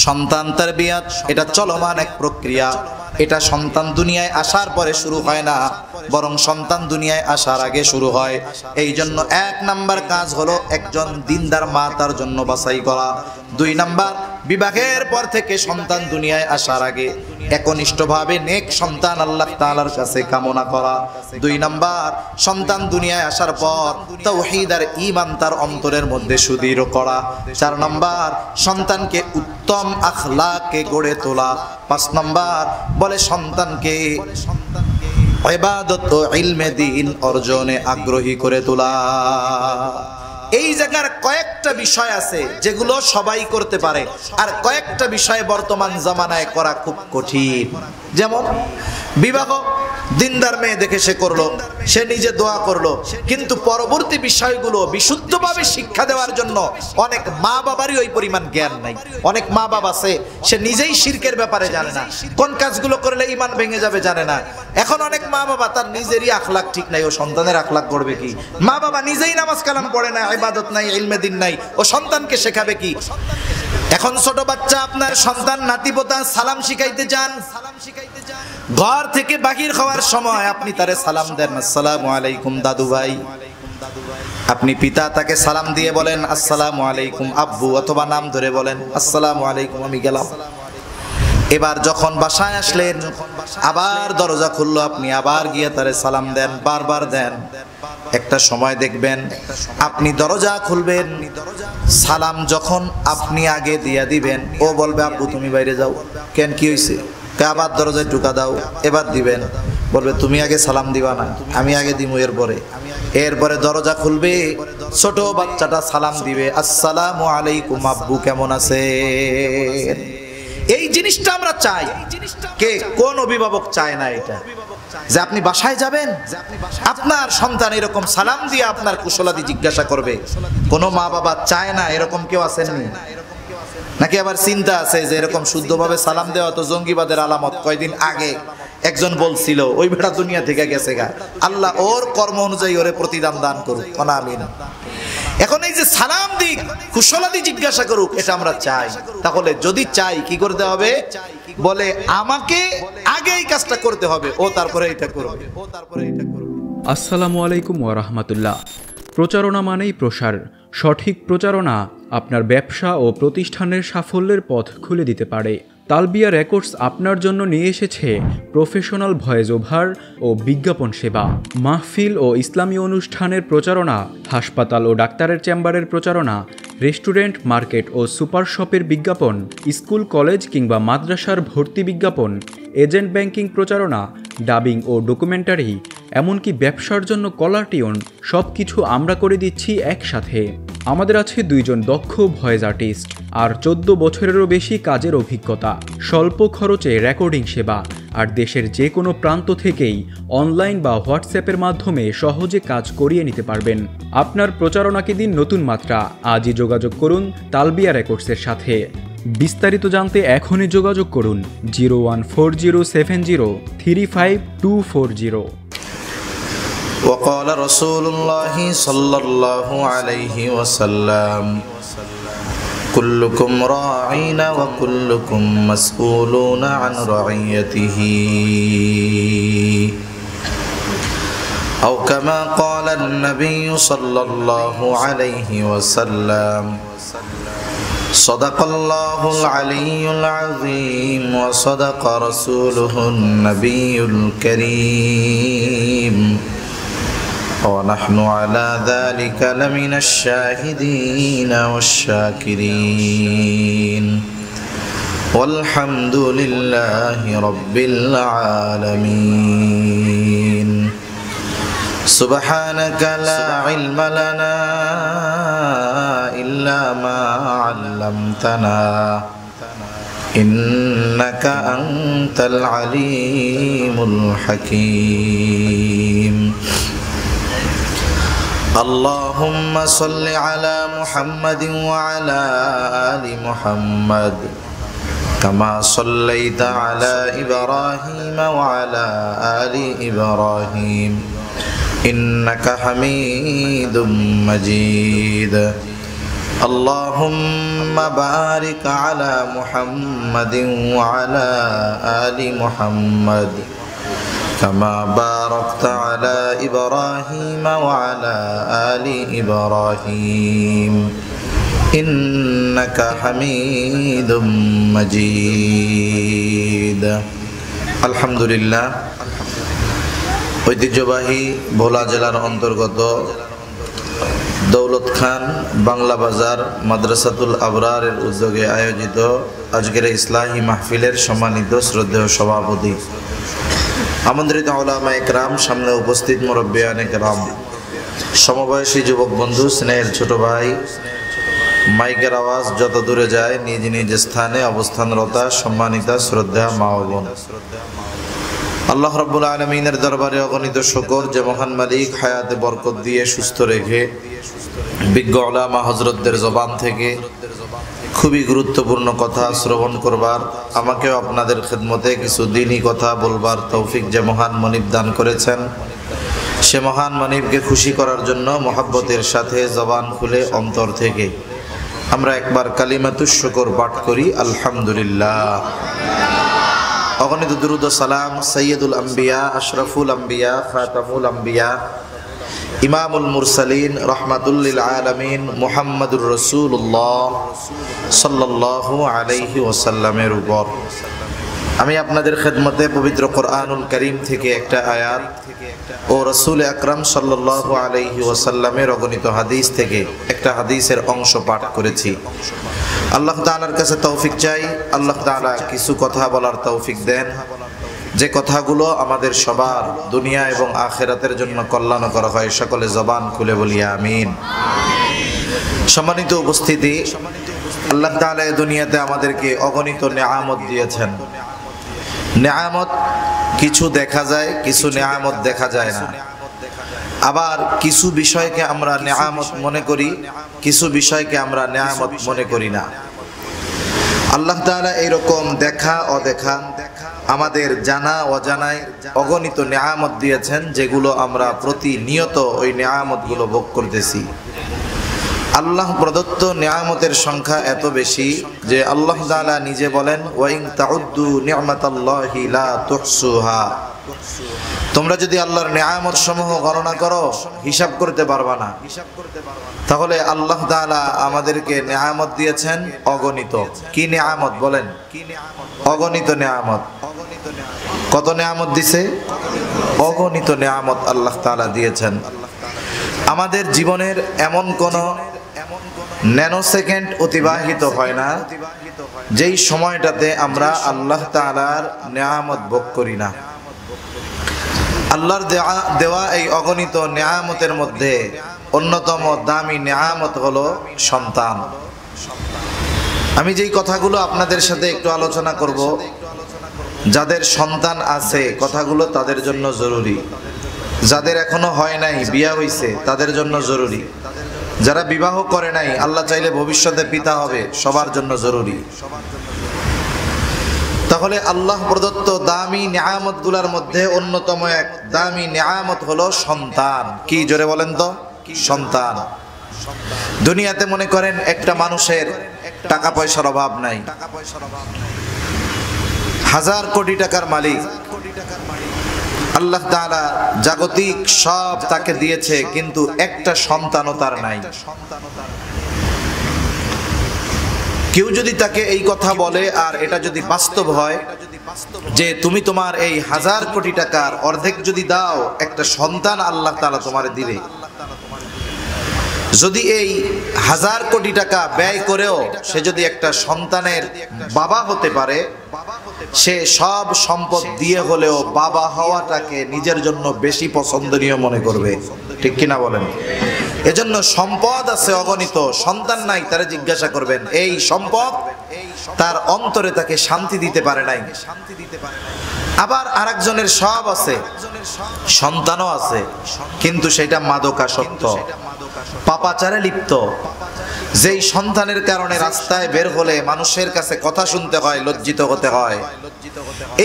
সন্তান তারবিয়াত এটা চলমান এক প্রক্রিয়া। এটা সন্তান দুনিয়ায় আসার পরে শুরু হয় না, বরং সন্তান দুনিয়ায় আসার আগে শুরু হয়। এই জন্য 1 নাম্বার কাজ হলো একজন দিনদার মা তার জন্য বাছাই করা। 2 নাম্বার, বিবাহের পর থেকে সন্তান দুনিয়ায় আসার আগে একনিষ্ঠভাবে নেক সন্তান আল্লাহ তাআলার কাছে কামনা করা। 2 নাম্বার, সন্তান দুনিয়ায় আসার পর তাওহীদ আর ঈমান তার অন্তরের মধ্যে সুদৃঢ় করা। 4 নাম্বার, সন্তানকে উত্তম আখলাকে গড়ে তোলা। 5 নাম্বার বলে সন্তানকে ইবাদত ও ইলমে দ্বীন অর্জনে আগ্রহী করে তোলা। এই জায়গার কয়েকটা বিষয় আছে যেগুলো সবাই করতে পারে, আর কয়েকটা বিষয় বর্তমান জামানায় করা খুব কঠিন। যেমন বিবাহ, দিনদার মেয়ে দেখে সে করলো, সে নিজে দোয়া করলো, কিন্তু পরবর্তী বিষয়গুলো বিশুদ্ধভাবে শিক্ষা দেওয়ার জন্য অনেক মা বাবারই ওই পরিমাণ জ্ঞান নাই। অনেক মা বাবা আছে সে নিজেই শিরকের ব্যাপারে জানে না, কোন কাজগুলো করলে ঈমান ভেঙে যাবে জানে না। এখন অনেক মা বাবা তার নিজেরই আখলাক ঠিক নাই, ও সন্তানের আখলাক করবে কি? মা বাবা নিজেই নামাজ কালাম পড়ে না, ইবাদত নাই, ইলমে দ্বীন নাই, ও সন্তানকে শেখাবে কি? এখন ছোট বাচ্চা আপনার সন্তান নাতিপোতা সালাম শিখাইতে যান, ঘর থেকে বাহির হওয়ার সময় আপনি তারে সালাম দেন, আসসালামু আলাইকুম দাদু ভাই। আপনি পিতা, তাকে সালাম দিয়ে বলেন আসসালামু আলাইকুম আব্বু, অথবা নাম ধরে বলেন আসসালামু আলাইকুম আমি গেলাম। এবার যখন বাসায় আসলেন, আবার দরজা খুললো, আপনি আবার গিয়ে তারে সালাম দেন, বারবার দেন। একটা সময় দেখবেন আপনি দরজা খুলবেন, সালাম যখন আপনি আগে দিয়া দিবেন, ও বলবে আব্বু তুমি বাইরে যাও। কেন, কি হয়েছে? আবার দরজায় ঢুকা দাও, এবার দিবেন, বলবে তুমি আগে সালাম দিবা না, আমি আগে দিমু এরপরে দরজা খুলবে, ছোট বাচ্চাটা সালাম দিবে আসসালামু আলাইকুম আব্বু কেমন আছেন। এই জিনিসটা আমরা চাই। কে, কোন অভিভাবক চায় না এটা, যে আপনি বাসায় যাবেন, আপনার সন্তান এরকম সালাম দিয়ে আপনার কুশলাদি জিজ্ঞাসা করবে? কোন মা বাবা চায় না? এরকম কেউ আসেননি নাকি? আবার চিন্তা আছে যে এরকম শুদ্ধভাবে সালাম দেওয়া তো জঙ্গিবাদের আলামত। কয়দিন আগে একজন বলছিল ওই বেটা দুনিয়া থেকে গেছে গা, আল্লাহ ওর কর্ম অনুযায়ী ওরে প্রতিদান দান করুক, আমিন। এখন এই যে সালাম দিক, কুশলাদি জিজ্ঞাসা করুক, এটা আমরা চাই। তাহলে যদি চাই কি করতে হবে? বলে আমাকে আগে এই কাজটা করতে হবে, ও তারপরে এটা করবে। আসসালামু আলাইকুম ওয়া রাহমাতুল্লাহ। প্রচারণা মানেই প্রসার। সঠিক প্রচারণা আপনার ব্যবসা ও প্রতিষ্ঠানের সাফল্যের পথ খুলে দিতে পারে। তালবিয়া রেকর্ডস আপনার জন্য নিয়ে এসেছে প্রফেশনাল ভয়েস ওভার ও বিজ্ঞাপন সেবা। মাহফিল ও ইসলামী অনুষ্ঠানের প্রচারণা, হাসপাতাল ও ডাক্তারের চেম্বারের প্রচারণা, রেস্টুরেন্ট, মার্কেট ও সুপার শপের বিজ্ঞাপন, স্কুল, কলেজ কিংবা মাদ্রাসার ভর্তি বিজ্ঞাপন, এজেন্ট ব্যাংকিং প্রচারণা, ডাবিং ও ডকুমেন্টারি, এমনকি ব্যবসার জন্য কলার টিউন, সব কিছু আমরা করে দিচ্ছি একসাথে। আমাদের আছে 2 জন দক্ষ ভয়েস আর্টিস্ট আর 14 বছরেরও বেশি কাজের অভিজ্ঞতা, স্বল্প খরচে রেকর্ডিং সেবা, আর দেশের যে কোনো প্রান্ত থেকেই অনলাইন বা হোয়াটসঅ্যাপের মাধ্যমে সহজে কাজ করিয়ে নিতে পারবেন। আপনার প্রচারণাকে দিন নতুন মাত্রা। আজই যোগাযোগ করুন তালবিয়া রেকর্ডসের সাথে। বিস্তারিত জানতে এখনই যোগাযোগ করুন 01407035240। وقال رسول الله صلى الله عليه وسلم كلكم راعين وكلكم مسؤولون عن رعيته أو كما قال النبي صلى الله عليه وسلم صدق الله العلي العظيم وصدق رسوله النبي الكريم ونحن على ذلك لمن الشاهدين والشاكرين والحمد لله رب العالمين سبحانك لا علم لنا إلا ما علمتنا إنك أنت العليم الحكيم اللهم صل على محمد وعلى آل محمد كما صليت على إبراهيم وعلى آل إبراهيم إنك حميد مجيد اللهم بارك على محمد وعلى آل محمد كما باركت على إبراهيم وعلى آل إبراهيم إنك حميد مجيد الحمد لله ঐতিহ্যবাহী ভোলা জেলার অন্তর্গত দৌলত খান বাংলা বাজার মাদ্রাসাতুল আবরারের উদ্যোগে আয়োজিত আজকের ইসলাহি মাহফিলের সম্মানিত শ্রদ্ধেয় সভাপতি, আমন্ত্রিত উলামায়ে কেরাম, সামনে উপস্থিত মুরব্বিয়ানে কেরাম, সমবয়সী যুবক বন্ধু, স্নেহের ছোট ভাই, মাইকের আওয়াজ যত দূরে যায় নিজ নিজ স্থানে অবস্থানরতা সম্মানিতা শ্রদ্ধা মা ও বোন, আল্লাহ রাব্বুল আলামিনের দরবারে অগণিত শুকর যে মহান মালিক হায়াতে বরকত দিয়ে সুস্থ রেখে বিজ্ঞ উলামা হযরতদের জবান থেকে খুবই গুরুত্বপূর্ণ কথা শ্রবণ করবার, আমাকেও আপনাদের খেদমতে কিছু দ্বীনি কথা বলবার তৌফিক যে মহান মনিব দান করেছেন, সে মহান মনিবকে খুশি করার জন্য মহব্বতের সাথে জবান খুলে অন্তর থেকে আমরা একবার কালিমাতুশ শুকর পাঠ করি আলহামদুলিল্লাহ। অগণিত দুরুদ ও সালাম সৈয়দুল আম্বিয়া, আশরাফুল আম্বিয়া, খাতামুল আম্বিয়া, ইমামুল মুরসালিন, রহমাতুল লিল আলামিন মুহাম্মাদুর রাসূলুল্লাহ সাল্লাল্লাহু আলাইহি ওয়াসাল্লামের উপর। আমি আপনাদের খেদমতে পবিত্র কোরআনুল কারীম থেকে একটা আয়াত ও রাসূল আকরাম সাল্লাল্লাহু আলাইহি ওয়াসাল্লামের অগণিত হাদিস থেকে একটা হাদিসের অংশ পাঠ করেছি। আল্লাহ তাআলার কাছে তৌফিক চাই, আল্লাহ তাআলা কিছু কথা বলার তৌফিক দেন, যে কথাগুলো আমাদের সবার দুনিয়া এবং আখিরাতের জন্য কল্যাণকর হয়। সকলে জবান খুলে বলি আমিন। সম্মানিত উপস্থিতি, আল্লাহ তাআলা এই দুনিয়াতে আমাদেরকে অগণিত নেয়ামত দিয়েছেন। নেয়ামত কিছু দেখা যায়, কিছু নেয়ামত দেখা যায় না। আবার কিছু বিষয়কে আমরা নেয়ামত মনে করি, কিছু বিষয়কে আমরা নেয়ামত মনে করি না। আল্লাহ তাআলা এইরকম দেখা অদেখা, আমাদের জানা অজানায় অগণিত নেয়ামত দিয়েছেন, যেগুলো আমরা প্রতিনিয়ত ওই নেয়ামতগুলো ভোগ করতেছি। আল্লাহ প্রদত্ত নেয়ামতের সংখ্যা এত বেশি যে আল্লাহ তাআলা নিজে বলেন, ওয়া ইন তাউদ্দু নি'মাতাল্লাহি লা তুহসুহা, তোমরা যদি আল্লাহর নেয়ামত সমূহ গণনা করো হিসাব করতে পারবা না। তাহলে আল্লাহ তাআলা আমাদেরকে নেয়ামত দিয়েছেন অগণিত। কি নেয়ামত বলেন? অগণিত নেয়ামত। কত নেয়ামত দিছে? অগণিত নেয়ামত আল্লাহ তাআলা দিয়েছেন। আমাদের জীবনের এমন কোন ন্যানো সেকেন্ড অতিবাহিত হয় না যেই সময়টাতে আমরা আল্লাহ তাআলার নেয়ামত ভোগ করি না। আল্লাহর দেওয়া এই অগণিত নেয়ামতের মধ্যে অন্যতম দামি নেয়ামত হলো সন্তান। আমি যেই কথাগুলো আপনাদের সাথে একটু আলোচনা করব, যাদের সন্তান আছে কথাগুলো তাদের জন্য জরুরি, যাদের এখনো হয় নাই, বিয়া হইছে, তাদের জন্য জরুরি, যারা বিবাহ করে নাই, আল্লাহ চাইলে ভবিষ্যতে পিতা হবে, সবার জন্য জরুরি। তাহলে আল্লাহ প্রদত্ত দামি নেয়ামতগুলোর মধ্যে অন্যতম এক দামি নেয়ামত হলো সন্তান। কি জোরে বলেন তো? সন্তান। দুনিয়াতে মনে করেন একটা মানুষের টাকা পয়সার অভাব নাই, হাজার কোটি টাকার মালিক, আল্লাহ তাআলা জাগতিক সব তাকে দিয়েছে, কিন্তু একটা সন্তানও তার নাই। কেউ যদি তাকে এই কথা বলে আর এটা যদি বাস্তব হয় যে তুমি তোমার এই হাজার কোটি টাকার অর্ধেক যদি দাও, একটা সন্তান আল্লাহ তাআলা তোমারে দিবে। যদি এই হাজার কোটি টাকা ব্যয় করেও সে যদি একটা সন্তানের বাবা হতে পারে, সে সব সম্পদ দিয়ে হলেও বাবা হওয়াটাকে নিজের জন্য বেশি পছন্দনীয় মনে করবে। ঠিক কিনা বলেন? এজন্য সম্পদ আছে অগণিত, সন্তান নাই, তারা জিজ্ঞাসা করবেন এই সম্পদ তার অন্তরে তাকে শান্তি দিতে পারে নাই। আবার আরেকজনের সব আছে, সন্তানও আছে, কিন্তু সেটা মাদকাসক্ত, পাপাচারে লিপ্ত, যেই সন্তানের কারণে রাস্তায় বের হলে মানুষের কাছে কথা শুনতে হয়, লজ্জিত হতে হয়।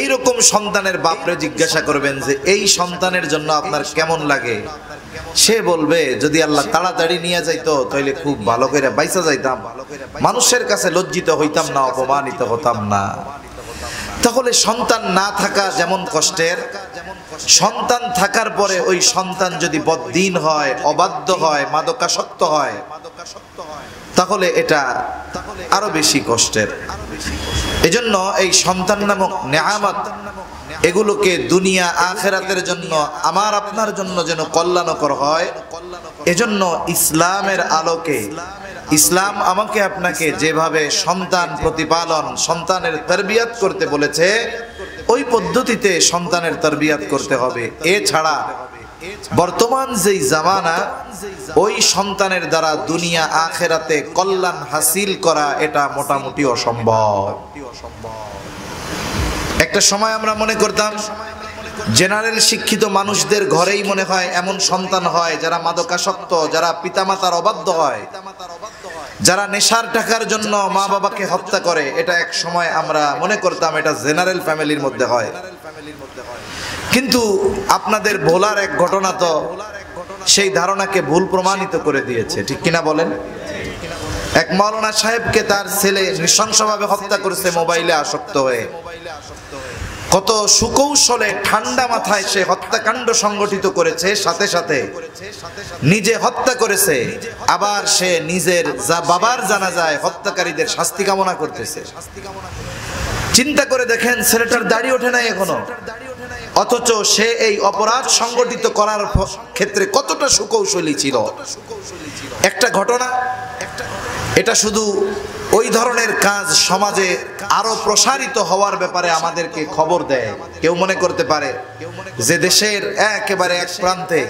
এইরকম সন্তানের বাপরে জিজ্ঞাসা করবেন যে এই সন্তানের জন্য আপনার কেমন লাগে? সে বলবে যদি আল্লাহ তাড়াতাড়ি নিয়ে যাইতো তাহলে খুব ভালো করে বাইসা যাইতাম, মানুষের কাছে লজ্জিত হইতাম না, অপমানিত হতাম না। তাহলে সন্তান না থাকা যেমন কষ্টের, সন্তান থাকার পরে ওই সন্তান যদি বদ্দিন হয়, অবাধ্য হয়, মাদকাসক্ত হয়, তাহলে এটা আরো বেশি কষ্টের। এজন্য এই সন্তান নামক নেয়ামত, এগুলোকে দুনিয়া আখিরাতের জন্য, আমার আপনার জন্য যেন কল্যাণকর হয়, এজন্য ইসলামের আলোকে, ইসলাম আমাকে আপনাকে যেভাবে সন্তান প্রতিপালন, সন্তানের তরবিয়ত করতে বলেছে, ওই পদ্ধতিতে সন্তানের তরবিয়ত করতে হবে। এছাড়া বর্তমান যেই জামানা, ওই সন্তানের দ্বারা দুনিয়া আখিরাতে কল্যাণ হাসিল করা এটা মোটামুটি অসম্ভব। একটা সময় আমরা মনে করতাম জেনারেল শিক্ষিত মানুষদের ঘরেই মনে হয় এমন সন্তান হয় যারা মাদকাসক্ত, যারা পিতামাতার অবাধ্য হয়, যারা নেশার টাকার জন্য মা বাবাকে হত্যা করে। এটা এক সময় আমরা মনে করতাম এটা জেনারেল ফ্যামিলির মধ্যে হয়। কিন্তু আপনাদের ভোলার এক ঘটনা তো সেই ধারণাকে ভুল প্রমাণিত করে দিয়েছে, ঠিক কিনা বলেন? এক মাওলানা সাহেবকে তার ছেলে নৃশংসভাবে হত্যা করেছে মোবাইলে আসক্ত হয়ে। কত সুকৌশলে ঠান্ডা মাথায় সে হত্যাকাণ্ড সংগঠিত করেছে, সাথে সাথে নিজে হত্যা করেছে, আবার সে নিজের বাবার জানাজায় হত্যাকারীদের শাস্তি কামনা করতেছে। চিন্তা করে দেখেন, ছেলেটার দাড়ি ওঠে নাই এখনো, অথচ সে এই অপরাধ সংগঠিত করার ক্ষেত্রে কতটা সুকৌশলী ছিল। একটা ঘটনা, এটা শুধু ওই ধরনের কাজ সমাজে আরো প্রসারিত হওয়ার ব্যাপারে আমাদেরকে খবর দেয়। কেউ মনে করতে পারে যে দেশের একেবারে এক প্রান্তে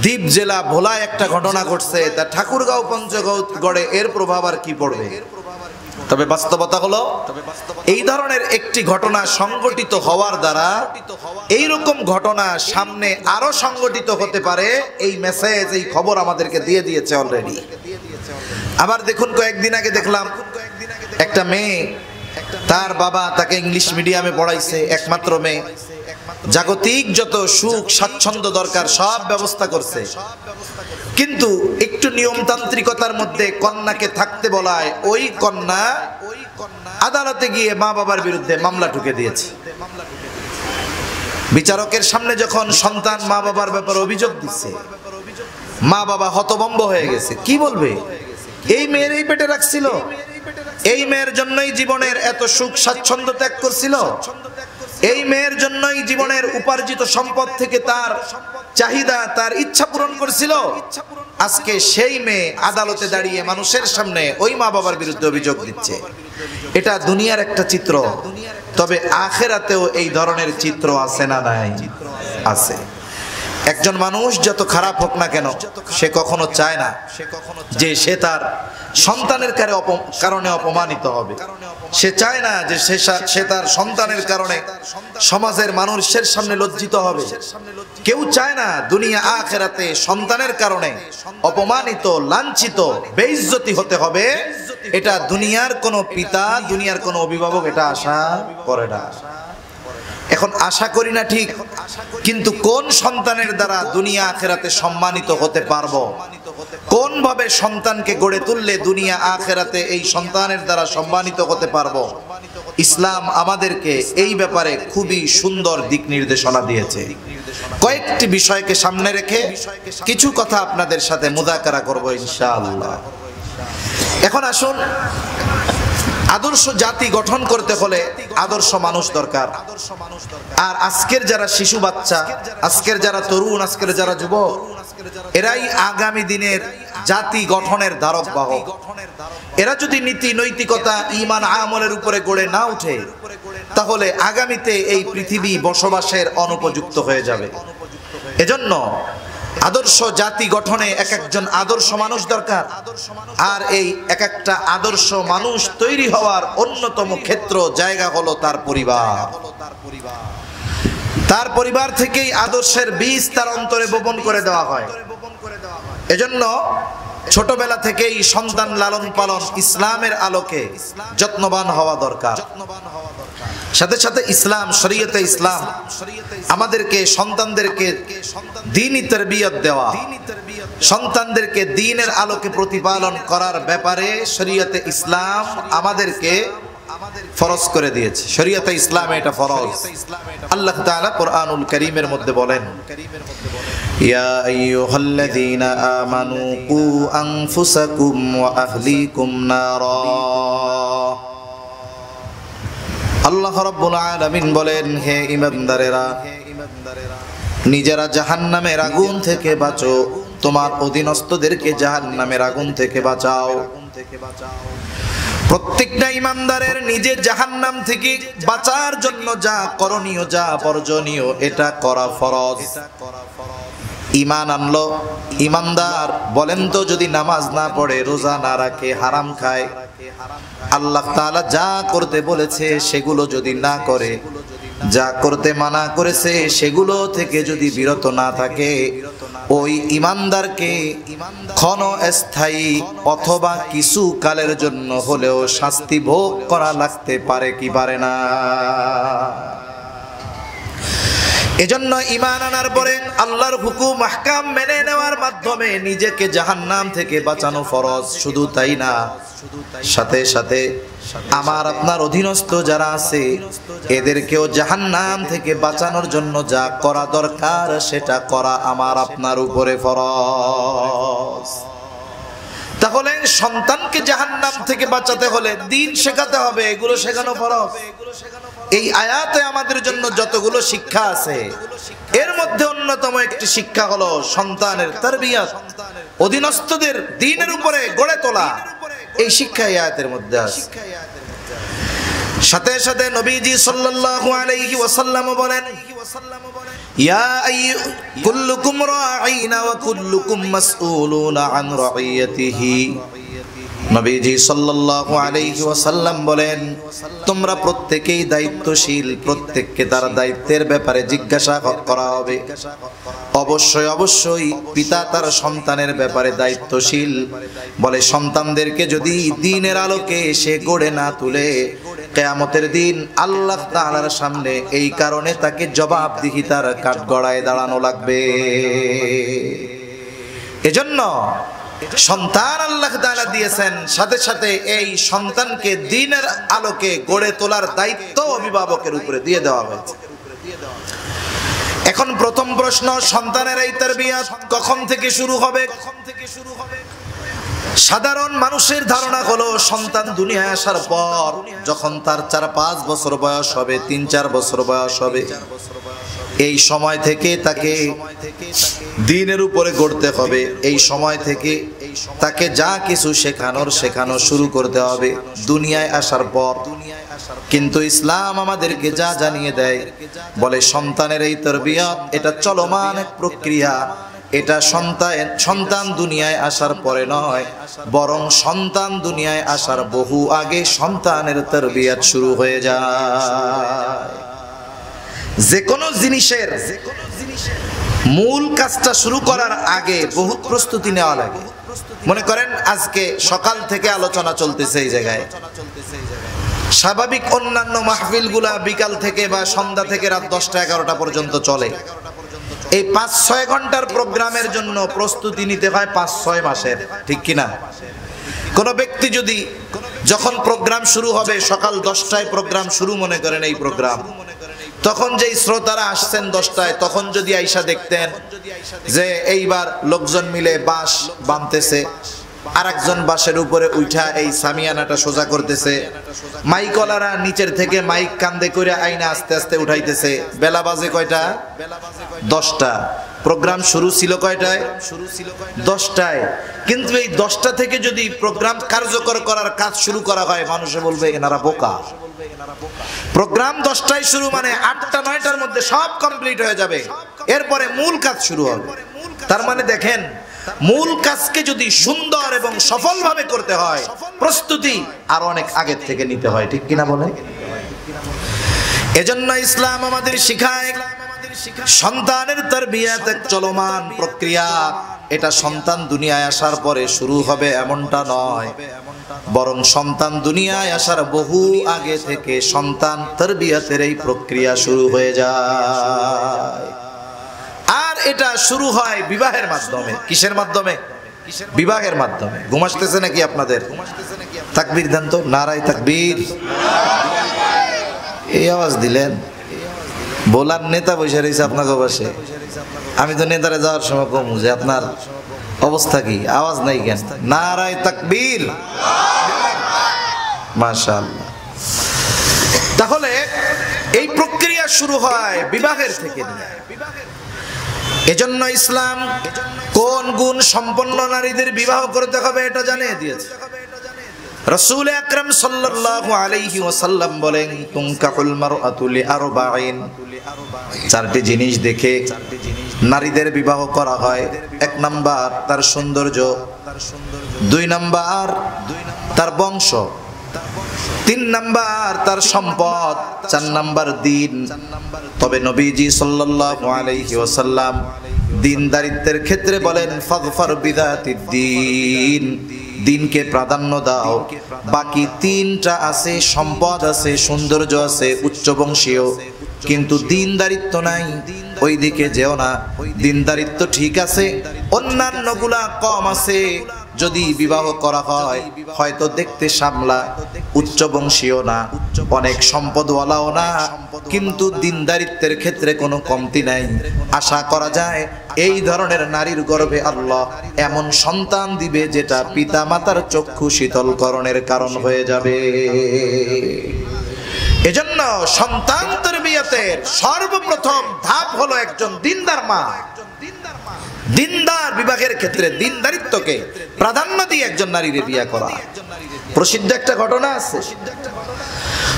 দ্বীপ জেলা ভোলায় একটা ঘটনা ঘটছে, তা ঠাকুরগাঁও পঞ্চগড়ে এর প্রভাব আর কি পড়বে। তবে বাস্তবতা হলো এই ধরনের একটি ঘটনা সংগঠিত হওয়ার দ্বারা এইরকম ঘটনা সামনে আরো সংগঠিত হতে পারে, এই মেসেজ, এই খবর আমাদেরকে দিয়ে দিয়েছে অলরেডি। আবার দেখুন, কয়েকদিন আগে দেখলাম একটা মেয়ে, তার বাবা তাকে ইংলিশ মিডিয়ামে পড়াইছে, একমাত্র মেয়ে, জাগতিক যত সুখ স্বাচ্ছন্দ্য দরকার সব ব্যবস্থা করছে, কিন্তু একটু নিয়মতান্ত্রিকতার মধ্যে কন্যাকে থাকতে বলায় ওই কন্যা আদালতে গিয়ে মা বাবার বিরুদ্ধে মামলা ঠুকে দিয়েছে। বিচারকের সামনে যখন সন্তান মা বাবার ব্যাপারে অভিযোগ দিচ্ছে, মা বাবা হতভম্ব হয়ে গেছে। কি বলবে? এই মেয়ের এই পেটে রাখছিল, এই মেয়ের জন্যই জীবনের এত সুখ স্বাচ্ছন্দ্য ত্যাগ করছিল, এই মেয়ের জন্যই জীবনের উপার্জিত সম্পদ থেকে তার চাহিদা, তার ইচ্ছা পূরণ করছিল। আজকে সেই মেয়ে আদালতে দাঁড়িয়ে মানুষের সামনে ওই মা বাবার বিরুদ্ধে অভিযোগ দিচ্ছে। এটা দুনিয়ার একটা চিত্র, তবে আখিরাতেও এই ধরনের চিত্র আছে না নাই? আছে। একজন মানুষ যত খারাপ হোক না কেন, সে কখনো চায় না যে সে তার সন্তানের কারণে অপমানিত হবে। সে চায় না যে সে তার সন্তানের কারণে সমাজের মানুষের সামনে লজ্জিত হবে। কেউ চায় না দুনিয়া আখিরাতে সন্তানের কারণে অপমানিত, লাঞ্ছিত, বেইজ্জতি হতে হবে। এটা দুনিয়ার কোনো পিতা, দুনিয়ার কোনো অভিভাবক এটা আশা করে না। এখন আশা করি না ঠিক, কিন্তু কোন সন্তানের দ্বারা দুনিয়া আখিরাতে সম্মানিত হতে পারবো, কোন ভাবে সন্তানকে গড়ে তুললে দুনিয়া আখিরাতে এই সন্তানের দ্বারা সম্মানিত হতে পারবো, ইসলাম আমাদেরকে এই ব্যাপারে খুবই সুন্দর দিক নির্দেশনা দিয়েছে। কয়েকটি বিষয়কে সামনে রেখে কিছু কথা আপনাদের সাথে মুযাকারা করব ইনশাআল্লাহ। এখন আসুন, আদর্শ জাতি গঠন করতে হলে আদর্শ মানুষ দরকার। আর আজকের যারা শিশু বাচ্চা, আজকের যারা তরুণ, আজকের যারা যুবক, এরাই আগামী দিনের জাতি গঠনের ধারক বাহক। এরা যদি নীতি নৈতিকতা, ঈমান আমলের উপরে গড়ে না উঠে, তাহলে আগামীতে এই পৃথিবী বসবাসের অনুপযুক্ত হয়ে যাবে। এজন্য আদর্শ জাতি গঠনে এক একজন আদর্শ মানুষ দরকার। আর এই এক একটা আদর্শ মানুষ তৈরি হওয়ার অন্যতম ক্ষেত্র, জায়গা হলো তার পরিবার। তার পরিবার থেকেই আদর্শের বীজ তার অন্তরে বপন করে দেওয়া হয়। এজন্য ছোটবেলা থেকেই সন্তান লালন পালন ইসলামের আলোকে যত্নবান হওয়া দরকার। সাথে সাথে ইসলাম, শরীয়তে ইসলাম আমাদেরকে সন্তানদেরকে দ্বীনি তারবিয়ত দেওয়া, সন্তানদেরকে দ্বীনের আলোকে প্রতিপালন করার ব্যাপারে শরীয়তে ইসলাম আমাদেরকে ফরজ করে দিয়েছে। শরীয়তে ইসলামে এটা ফরজ। আল্লাহ তাআলা কোরআনুল কারীমের মধ্যে বলেন, ইয়া আইয়ুহাল্লাযীনা আমানু কু আনফুসাকুম ওয়া আহলিকুম নারা। আল্লাহ রাব্বুল আলামিন বলেন, হে ঈমানদারেরা, নিজেরা জাহান্নামের আগুন থেকে বাঁচো, তোমার অধীনস্থদেরকে জাহান্নামের আগুন থেকে বাঁচাও। প্রত্যেকটা ঈমানদারের নিজের জাহান্নাম থেকে বাঁচার জন্য যা করণীয়, যা বর্জনীয়, এটা করা ফরজ। ঈমান আনলো ঈমানদার, বলেন তো যদি নামাজ না পড়ে, রোজা না রাখে, হারাম খায়, আল্লাহ তাআলা যা করতে বলেছে সেগুলো যদি না করে, যা করতে মানা করেছে সেগুলো থেকে যদি বিরত না থাকে, ওই ঈমানদারকে ক্ষণস্থায়ী অথবা কিছু কালের জন্য হলেও শাস্তি ভোগ করা লাগতে পারে কি পারে না। এজন্য ঈমান আনার পরে আল্লাহর হুকুম আহকাম মেনে নেওয়ার মাধ্যমে নিজেকে জাহান্নাম থেকে বাঁচানো ফরজ। শুধু তাই না, সাথে সাথে আমার আপনার অধীনস্থ যারা আছে এদেরকেও জাহান্নাম থেকে বাঁচানোর জন্য যা করা দরকার সেটা করা আমার আপনার উপরে ফরজ। তাহলে সন্তানকে জাহান্নাম থেকে বাঁচাতে হলে দ্বীন শেখাতে হবে, এগুলো শেখানো ফরজ। এই আয়াতে আমাদের জন্য যতগুলো শিক্ষা আছে এর মধ্যে অন্যতম একটি শিক্ষা হলো সন্তানের তারবিয়ত, অধীনস্থদের দ্বীনের উপরে গড়ে তোলা। এই শিক্ষা এই আয়াতের মধ্যে আছে। সাথে সাথে নবীজি সাল্লাল্লাহু আলাইহি ওয়াসাল্লাম বলেন, ইয়া কুল্লুকুম রাঈনা ওয়া কুল্লুকুম মাসউলুনা আন রাঈয়াতিহি। নবীজি সাল্লাল্লাহু আলাইহি ওয়াসাল্লাম বলেন, তোমরা প্রত্যেকেই দায়িত্বশীল, প্রত্যেককে তার দায়িত্বের ব্যাপারে জিজ্ঞাসা করা হবে। অবশ্যই অবশ্যই পিতা তার সন্তানের ব্যাপারে দায়িত্বশীল। বলে সন্তানদেরকে যদি দ্বীনের আলোকে সে গড়ে না তুলে, কিয়ামতের দিন আল্লাহ তাআলার সামনে এই কারণে তাকে জবাবদিহিতার কাঠগড়ায় দাঁড়ানো লাগবে। এজন্য সন্তান আল্লাহ তাআলা দিয়েছেন, সাথে সাথে এই সন্তানকে দ্বীনের আলোকে গড়ে তোলার দায়িত্ব অভিভাবকের উপরে দিয়ে দেওয়া হয়েছে। এখন প্রথম প্রশ্ন, সন্তানের এই তারবিয়ত কখন থেকে শুরু হবে? সাধারণ মানুষের ধারণা হলো সন্তান দুনিয়ায় আসার পর যখন তার 4-5 বছর বয়স হবে, 3-4 বছর বয়স হবে, এই সময় থেকে তাকে দ্বীনের উপরে গড়তে হবে। এই সময় থেকে তাকে যা কিছু শেখানো শুরু করতে হবে দুনিয়ায় আসার পর। কিন্তু ইসলাম আমাদেরকে যা জানিয়ে দেয়, বলে সন্তানের এই তারবিয়ত এটা চলমান এক প্রক্রিয়া। এটা সন্তান দুনিয়ায় আসার পরে নয়, বরং সন্তান দুনিয়ায় আসার বহু আগে সন্তানের তারবিয়ত শুরু হয়ে যায়। যে কোনো জিনিসের মূল কাজটা শুরু করার আগে বহুত প্রস্তুতি নেওয়া লাগে। মনে করেন আজকে সকাল থেকে আলোচনা চলতেছে এই জায়গায়, স্বাভাবিক অন্যান্য মাহফিলগুলা বিকাল থেকে বা সন্ধ্যা থেকে রাত 10টা-11টা পর্যন্ত চলে। এই 5-6 ঘন্টার প্রোগ্রামের জন্য প্রস্তুতি নিতে হয় 5-6 মাসের, ঠিক কিনা? কোন ব্যক্তি যদি যখন প্রোগ্রাম শুরু হবে সকাল 10টায় প্রোগ্রাম শুরু, মনে করেন এই প্রোগ্রাম, তখন যেই শ্রোতারা আসছেন 10টায়, তখন যদি আইসা দেখতেন যে এইবার লোকজন মিলে বাঁশ বাঁধতেছে, আরেকজন বাঁশের উপরে উঠা এই সামিয়ানাটা সোজা করতেছে, মাইকওয়ালারা নিচের থেকে মাইক কান্দে করে আইনা আস্তে আস্তে উঠাইতেছে। বেলা বাজে কয়টা? 10টা। প্রোগ্রাম শুরু ছিল কয়টায়? 10টায়। কিন্তু এই 10টা থেকে যদি প্রোগ্রাম কার্যকর করার কাজ শুরু করা হয়, মানুষে বলবে এনারা বোকা। প্রোগ্রাম 10টায় শুরু মানে 8টা-9টার মধ্যে সব কমপ্লিট হয়ে যাবে, এরপরে মূল কাজ শুরু হবে। তার মানে দেখেন, মূল কাজকে যদি সুন্দর এবং সফলভাবে করতে হয় প্রস্তুতি আরো অনেক আগের থেকে নিতে হয়, ঠিক কিনা বলেন? এজন্য ইসলাম আমাদের শিখায় সন্তানের তারবিয়ত এক চলমান প্রক্রিয়া। এটা সন্তান দুনিয়ায় আসার পরে শুরু হবে এমনটা নয়, বরং সন্তান দুনিয়ায় আসার বহু আগে থেকে সন্তান তারবিয়াতের এই প্রক্রিয়া শুরু হয়ে যায়। আর এটা শুরু হয় বিবাহের মাধ্যমে। কিসের মাধ্যমে? বিবাহের মাধ্যমে। ঘুম আসতেছে নাকি আপনাদের? তাকবীর দেন তো, নারায়ে তাকবীর। এই আওয়াজ দিলেন, বলার নেতা বসে রয়েছে আপনাকে বসে। আমি তো নেতারে যাওয়ার সময় কমু যে আপনার অবস্থা কি, আওয়াজ নাই কেন? নারায়ে তাকবীর, মাশাআল্লাহ। তাহলে এই প্রক্রিয়া শুরু হয় বিবাহের থেকে নিয়ে। এজন্য ইসলাম কোন গুণ সম্পন্ন নারীদের বিবাহ করতে হবে এটা জানিয়ে দিয়েছে। রাসূল আকরাম সাল্লাল্লাহু আলাইহি ওয়াসাল্লাম বলেন, তুনকাহুল মারআতু লিআরবাঈন, চারটি জিনিস দেখে নারীদের বিবাহ করা হয়। এক নাম্বার তার সৌন্দর্য, দুই নাম্বার তার বংশ, তিন নাম্বার তার সম্পদ, চার নাম্বার দিন। তবে নবীজি সাল্লাল্লাহু আলাইহি ওয়াসাল্লাম দিনদারিত্বের ক্ষেত্রে বলেন, ফাযফার বিযাতিদ দ্বীন, দিনকে প্রাধান্য দাও। বাকি তিনটা আছে, সম্পদ আছে, সৌন্দর্য আছে, উচ্চবংশীয়, কিন্তু দিনদারিত্ব নাই, ওই দিকে যেও না। দিনদারিত্ব ঠিক আছে, অন্যান্যগুলা কম আছে। যদি বিবাহ করা হয়, হয়তো দেখতে সামলা, উচ্চবংশীয় না, অনেক সম্পদওয়ালাও না, কিন্তু দিনদারিত্বের ক্ষেত্রে কোনো কমতি নাই। আশা করা যায় এই ধরনের নারীর গর্ভে আল্লাহ এমন সন্তান দিবে যেটা পিতা মাতার চক্ষু শীতলকরণের কারণ হয়ে যাবে। এজন্য সন্তান তারবিয়াতের সর্বপ্রথম ধাপ হলো একজন দিনদার মা। দিনদার বিবাহের ক্ষেত্রে দিনদারিত্বকে প্রাধান্য দিয়ে একজন নারীর বিয়ে করা। প্রসিদ্ধ একটা ঘটনা আছে,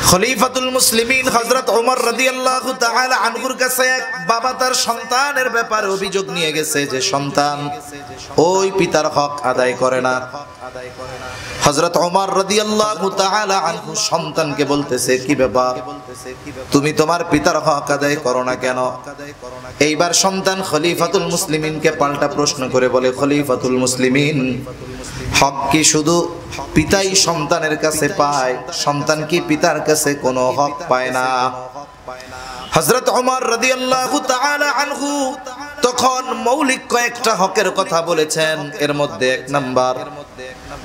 খলিফাতুল মুসলিমিন হযরত ওমর রাদিয়াল্লাহু তাআলা আনহুর কাছে এক বাবা তার সন্তানের ব্যাপারে অভিযোগ নিয়ে গেছে যে সন্তান ওই পিতার হক আদায় করে না। হযরত ওমর রাদিয়াল্লাহু তাআলা আনহু সন্তানকে বলতেছে, কি ব্যাপার, তুমি তোমার পিতার হক আদায় করো না কেন? এইবার সন্তান খলিফাতুল মুসলিমিনকে পাল্টা প্রশ্ন করে বলে, খলিফাতুল মুসলিমিন, হক কি শুধু পিতাই সন্তানের কাছে পায়? সন্তান কি পিতার কাছে কোনো হক পায় না? হযরত ওমর রাদিয়াল্লাহু তাআলা আনহু তখন মৌলিক কয়েকটা হকের কথা বলেছেন। এর মধ্যে এক নাম্বার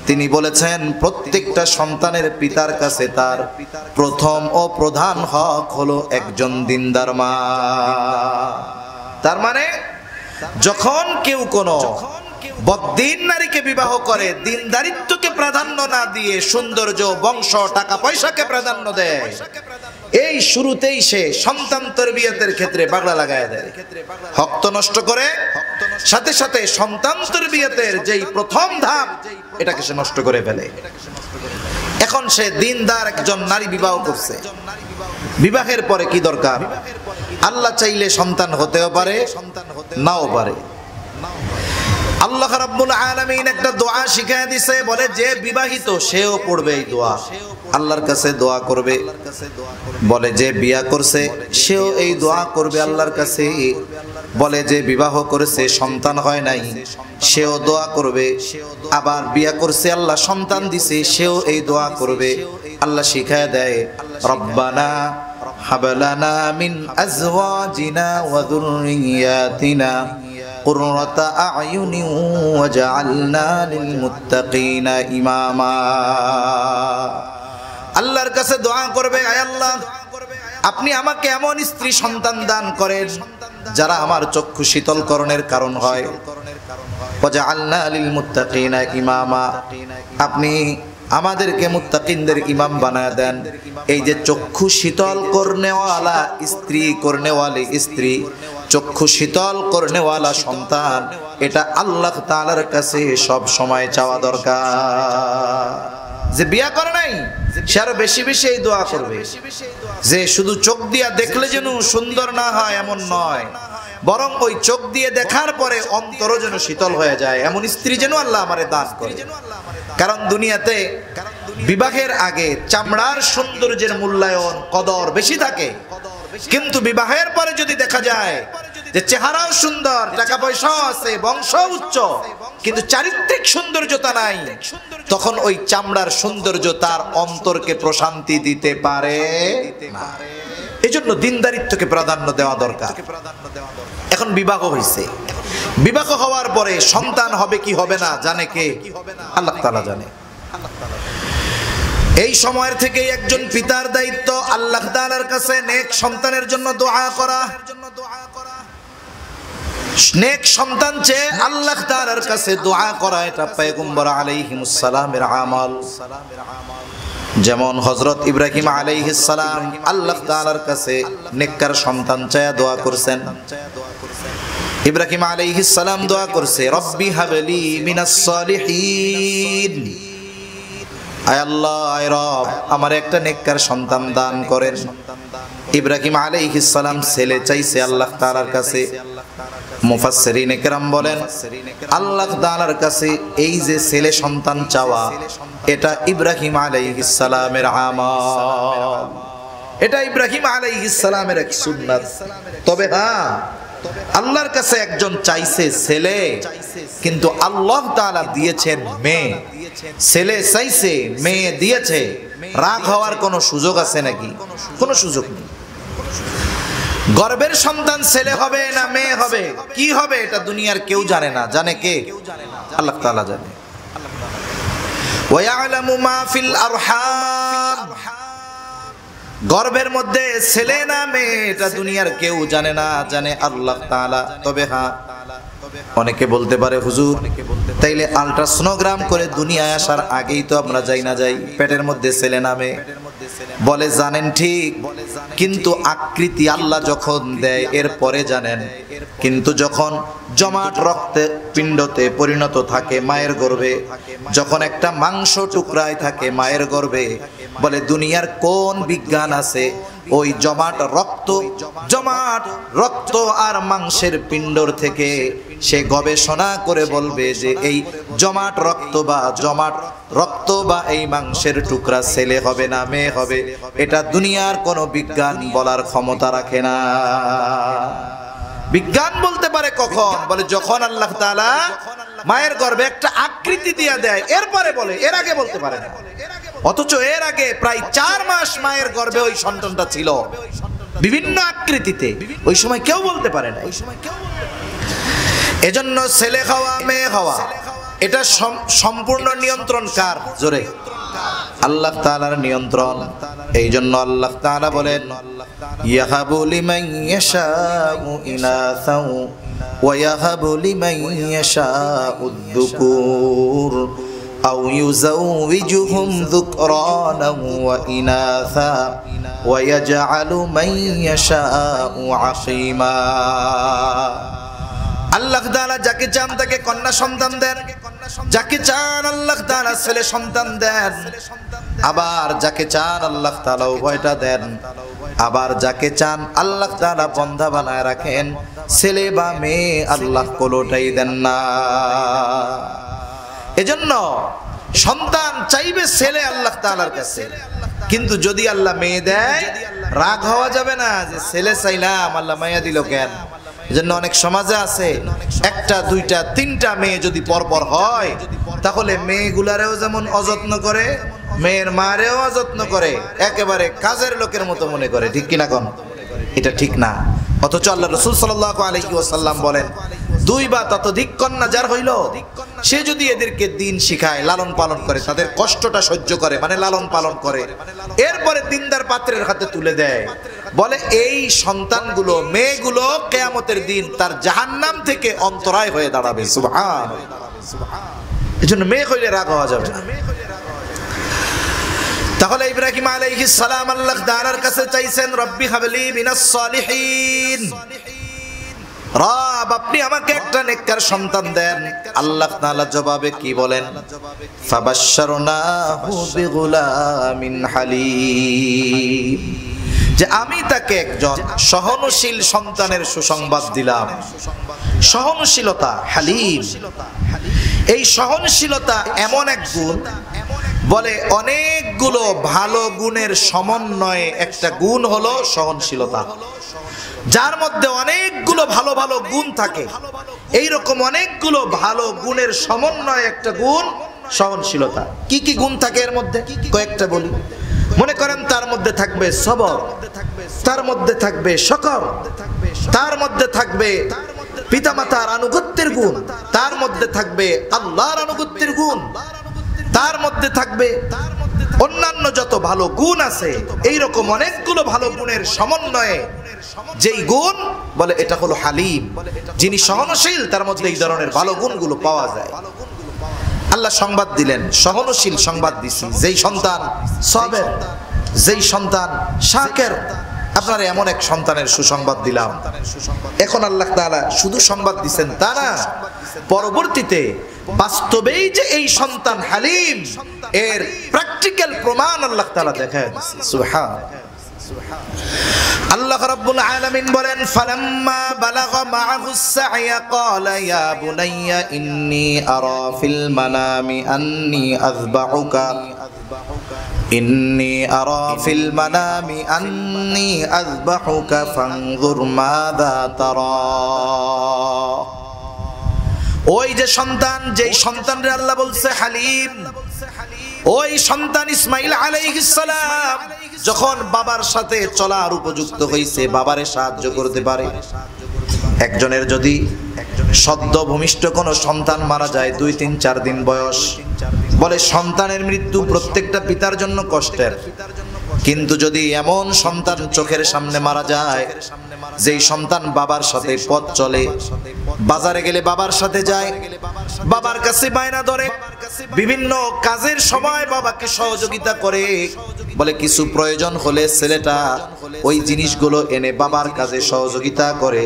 তিনি বলেছেন, প্রত্যেকটা সন্তানের পিতার কাছে তার প্রথম ও প্রধান হক হলো একজন দিনদার মা। তার মানে যখন কেউ কোনো বদ্দিন নারীকে বিবাহ করে, দিনদারিত্বকে প্রাধান্য না দিয়ে সৌন্দর্য, বংশ, টাকা পয়সাকে প্রাধান্য দেয়, এই শুরুতেই সে সন্তান তারবিয়াতের ক্ষেত্রে বাগড়া লাগায় দেয়, হক তো নষ্ট করে, সাথে সাথে সন্তান তারবিয়াতের যেই প্রথম ধাপ এটাকে সে নষ্ট করে ফেলে। এখন সে দিনদার একজন নারী বিবাহ করছে, বিবাহের পরে কি দরকার? আল্লাহ চাইলে সন্তান হতেও পারে, নাও পারে। আল্লাহ রাব্বুল আলামিন একটা দোয়া শিখায় দিয়েছে, বলে যে বিবাহিত সেও পড়বে এই দোয়া, আল্লাহর কাছে দোয়া করবে। বলে যে বিয়া করছে সেও এই দোয়া করবে আল্লাহর কাছে। বলে যে বিবাহ করেছে সন্তান হয় নাই সেও দোয়া করবে। আবার বিয়া করছে আল্লাহ সন্তান দিছে সেও এই দোয়া করবে। আল্লাহ শিখায় দেয়, রব্বানা হাবলানা মিন আজওয়াজিনা ওয়া যুররিয়াতিনা কুররাতা আ'য়ুনিন ওয়াজআলনা লিল মুত্তাকিনা ইমামা। আল্লাহর কাছে দোয়া করবে, আয় আল্লাহ, আপনি আমাকে এমন স্ত্রী সন্তান দান করেন যারা আমার চক্ষু শীতলকরণের কারণ হয়। ওয়াজআলনা লিল মুত্তাকিনা ইমামা, আপনি আমাদেরকে মুত্তাকিনদের ইমাম বানায় দেন। এই যে চক্ষু শীতল করনেওয়ালা স্ত্রী, করনেওয়ালি স্ত্রী, চক্ষু শীতল করনেওয়ালা সন্তান, এটা আল্লাহ তাআলার কাছে সব সময় চাওয়া দরকার। যে বিয়া করে নাই সে আরো বেশি বেশি এই দোয়া করবে, যে শুধু চোখ দিয়া দেখলে যেন সুন্দর না হয় এমন নয়, বরং ওই চোখ দিয়ে দেখার পরে অন্তর যেন শীতল হয়ে যায়, এমন স্ত্রী যেন আল্লাহ আমারে দান করে। কারণ দুনিয়াতে বিবাহের আগে চামড়ার সৌন্দর্যের মূল্যায়ন, কদর বেশি থাকে, কিন্তু বিবাহের পরে যদি দেখা যায় যে চেহারাও সুন্দর, টাকা পয়সাও আছে, বংশ উচ্চ, কিন্তু চারিত্রিক সৌন্দর্যতা নাই, তখন ওই চামড়ার সৌন্দর্য তার অন্তরকে প্রশান্তি দিতে পারে না। এজন্য দিনদারিত্বকে প্রাধান্য দেওয়া দরকার। এখন বিবাহ হয়েছে, বিবাহ হওয়ার পরে সন্তান হবে কি হবে না জানে কে? আল্লাহ তাআলা জানে। এই সময়ের থেকে একজন পিতার দায়িত্ব আল্লাহ তাআলার কাছে নেক সন্তানের জন্য দোয়া করা, নেক সন্তান চেয়ে আল্লাহ তাআলার কাছে দোয়া করা। এটা পয়গম্বর আলাইহিস সালামের আমল। যেমন হযরত ইব্রাহিম আলাইহিস সালাম আল্লাহ তাআলার কাছে নেককার সন্তান চেয়ে দোয়া করছেন। ইব্রাহিম আলাইহিস সালাম দোয়া করছে, রব্বি হাবলি মিনাস সালিহিন, আয় আল্লাহ, আয় রব, আমার একটা নেককার সন্তান দান করেন। ইব্রাহিম আলাইহিস সালাম ছেলে চাইছে আল্লাহ তাআলার কাছে। মুফাসসিরিনে কেরাম বলেন, আল্লাহ তাআলার কাছে এই যে ছেলে সন্তান চাওয়া, এটা ইব্রাহিম আলাইহিস সালামের আমল, এটা ইব্রাহিম আলাইহিস সালামের এক সুন্নাত। তবে হ্যাঁ, আল্লাহর কাছে একজন চাইছে ছেলে, কিন্তু আল্লাহ তাআলা দিয়েছেন মেয়ে। ছেলে চাইছে, মেয়ে দিয়েছে, রাগ হওয়ার কোনো সুযোগ আছে নাকি? কোনো সুযোগ নেই। গর্ভের সন্তান ছেলে হবে না মেয়ে হবে, কি হবে, এটা দুনিয়ার কেউ জানে না। জানে কে? আল্লাহ তাআলা জানে। ওয়া ইয়ালামু মা ফিল আরহাম, গর্ভের মধ্যে ছেলে না মেয়ে এটা দুনিয়ার কেউ জানে না, জানে আল্লাহ তাআলা। তবে হ্যাঁ, অনেকে বলতে পারে হুজুর, তাইলে আল্ট্রাসোনোগ্রাম করে দুনিয়ায় আসার আগেই তো আমরা যাই না যাই, পেটের মধ্যে ছেলে না মেয়ে? বলে জানেন ঠিক, কিন্তু আকৃতি আল্লাহ যখন দেয় এরপরে জানেন। কিন্তু যখন জমাট রক্তে পিণ্ডতে পরিণত থাকে মায়ের গর্ভে, যখন একটা মাংস টুকরায় থাকে মায়ের গর্ভে, বলে দুনিয়ার কোন বিজ্ঞান আছে ওই জমাট রক্ত আর মাংসের পিণ্ডর থেকে সে গবেষণা করে বলবে যে এই জমাট রক্ত বা এই মাংসের টুকরা ছেলে হবে না মেয়ে হবে? এটা দুনিয়ার কোনো বিজ্ঞান বলার ক্ষমতা রাখে না। বিজ্ঞান বলতে পারে কখন? বলে যখন আল্লাহ তাআলা মায়ের গর্ভে একটা আকৃতি দিয়ে দেয়, এরপরে বলে, এর আগে বলতে পারে না। অথচ এর আগে প্রায় 4 মাস মায়ের গর্ভে ওই সন্তানটা ছিল বিভিন্ন আকৃতিতে, ওই সময় কেউ বলতে পারে না। এজন্য ছেলে হওয়া মেয়ে হওয়া এটা সম্পূর্ণ নিয়ন্ত্রণ কার? জোরে, আল্লাহ তাআলার নিয়ন্ত্রণ। এই জন্য আল্লাহ তাআলা বলেন, ইয়াহাবু লিমান ইয়াশাউ ইনাসাও ওয়া ইয়াহাবু লিমান ইয়াশাউ যুকুর আও ইউযাউযুহুম যুকরানাও ওয়া ইনাসা ওয়া ইয়াজআলু মান ইয়াশাউ আকীমা। আল্লাহ তাআলা যাকে চান তাকে কন্যা সন্তান দেন, যাকে চান আল্লাহ তাআলা ছেলে সন্তান দেন, আবার যাকে চান আল্লাহ তাআলা উভয়টা দেন, আবার যাকে চান আল্লাহ তাআলা বন্ধা বানায় রাখেন, ছেলে বা মেয়ে আল্লাহ কোনোটাই দেন না। এজন্য সন্তান চাইবে ছেলে আল্লাহ তাআলার কাছে, কিন্তু যদি আল্লাহ মেয়ে দেয় রাগ হওয়া যাবে না যে ছেলে চাইলাম আল্লাহ মাইয়া দিল কেন। এজন্য অনেক সমাজে আছে একটা দুইটা তিনটা মেয়ে যদি পরপর হয়, তাহলে মেয়েগুলারেও যেমন অযত্ন করে, মেয়ের মারেও অযত্ন করে, একেবারে কাজের লোকের মতো মনে করে। ঠিক কিনা কোন? এটা ঠিক না। অথচ আল্লাহ রাসূল সাল্লাল্লাহু আলাইহি ওয়াসাল্লাম বলেন, 2 বা ততোধিক কন্যা যার হইল, সে যদি এদেরকে দিন শিখায়, লালন পালন করে, তাদের কষ্টটা সহ্য করে, মানে লালন পালন করে, এরপরে দিনদার পাত্রের হাতে তুলে দেয়, বলে এই সন্তানগুলো মেয়েগুলো কিয়ামতের দিন তার জাহান্নাম থেকে অন্তরায় হয়ে দাঁড়াবে। সুবহানাল্লাহ। এজন্য মেয়ে হইলে রাগ হওয়া যাবে না। তাহলে ইব্রাহিম আলাইহিস সালাম আল্লাহ তাআলার কাছে চাইছেন, রব্বি হাবলি মিনাস সালিহিন, রব আপনি আমাকে একটা নেককার সন্তান দেন। আল্লাহ তাআলা জবাবে কি বলেন? ফাবাশশারনাহু বিগুলামিন হালিম, যে আমি তাকে একজন সহনশীল সন্তানের সুসংবাদ দিলাম। সহনশীলতা, হালিম, এই সহনশীলতা এমন এক গুণ, বলে অনেকগুলো ভালো গুণের সমন্বয়ে একটা গুণ হলো সহনশীলতা। যার মধ্যে অনেকগুলো ভালো ভালো গুণ থাকে। এইরকম অনেকগুলো ভালো গুণের সমন্বয়ে একটা গুণ সহনশীলতা। কি কি গুণ থাকে এর মধ্যে কয়েকটা বলি। মনে করেন তার মধ্যে থাকবে সবর, তার মধ্যে থাকবে শকর, তার মধ্যে থাকবে পিতামাতার আনুগত্যের গুণ, তার মধ্যে থাকবে আল্লাহর আনুগত্যের গুণ, তার মধ্যে থাকবে অন্যান্য যত ভালো গুণ আছে। এইরকম অনেকগুলো ভালো গুণের সমন্বয়ে যেই গুণ বলে এটা হলো হালিম। যিনি সহনশীল তার মধ্যে এই ধরনের ভালো গুণগুলো পাওয়া যায়। আল্লাহ সংবাদ দিলেন, সহনশীল সংবাদ দিছি, যেই সন্তান সাবের, যেই সন্তান শাকির। আপনারা এমন এক সন্তানের সুসংবাদ দিলাম। এখন আল্লাহ তাআলা শুধু সংবাদ দিবেন তা না, পরবর্তীতে বাস্তবেই যে এই সন্তান হালিম এর প্র্যাকটিক্যাল প্রমাণ আল্লাহ তাআলা দেখায় দিয়েছেন। সুবহানাল্লাহ। আল্লাহ রাব্বুল আলামিন বলেন, ফালাম্মা বালাগা মাআহুস সা'য়া ক্বালা ইয়া বুনাইয়া ইন্নী আরা ফিল মানামি আন্নী আযবাহুকা ইন্নী আরা ফিল মানামি আন্নী আযবাহুকা ফানজুর মাযা তারা। ওই যে সন্তান, যেই সন্তানরে আল্লাহ বলছে হালিম, ওই সন্তান ইসমাঈল আলাইহিস সালাম যখন বাবার সাথে চলার উপযুক্ত হইছে, বাবারে সাহায্য করতে পারে। একজনের যদি সদ্য ভূমিষ্ঠ কোনো সন্তান মারা যায় 2-3-4 দিন বয়স, বলে সন্তানের মৃত্যু প্রত্যেকটা পিতার জন্য কষ্টের। কিন্তু যদি এমন সন্তান চোখের সামনে মারা যায়, যেই সন্তান বাবার সাথে পথ চলে, বাজারে গেলে বাবার সাথে যায়, বাবার কাছে বায়না ধরে, বিভিন্ন কাজের সময় বাবাকে সহযোগিতা করে, বলে কিছু প্রয়োজন হলে ছেলেটা ওই জিনিসগুলো এনে বাবার কাজে সহযোগিতা করে,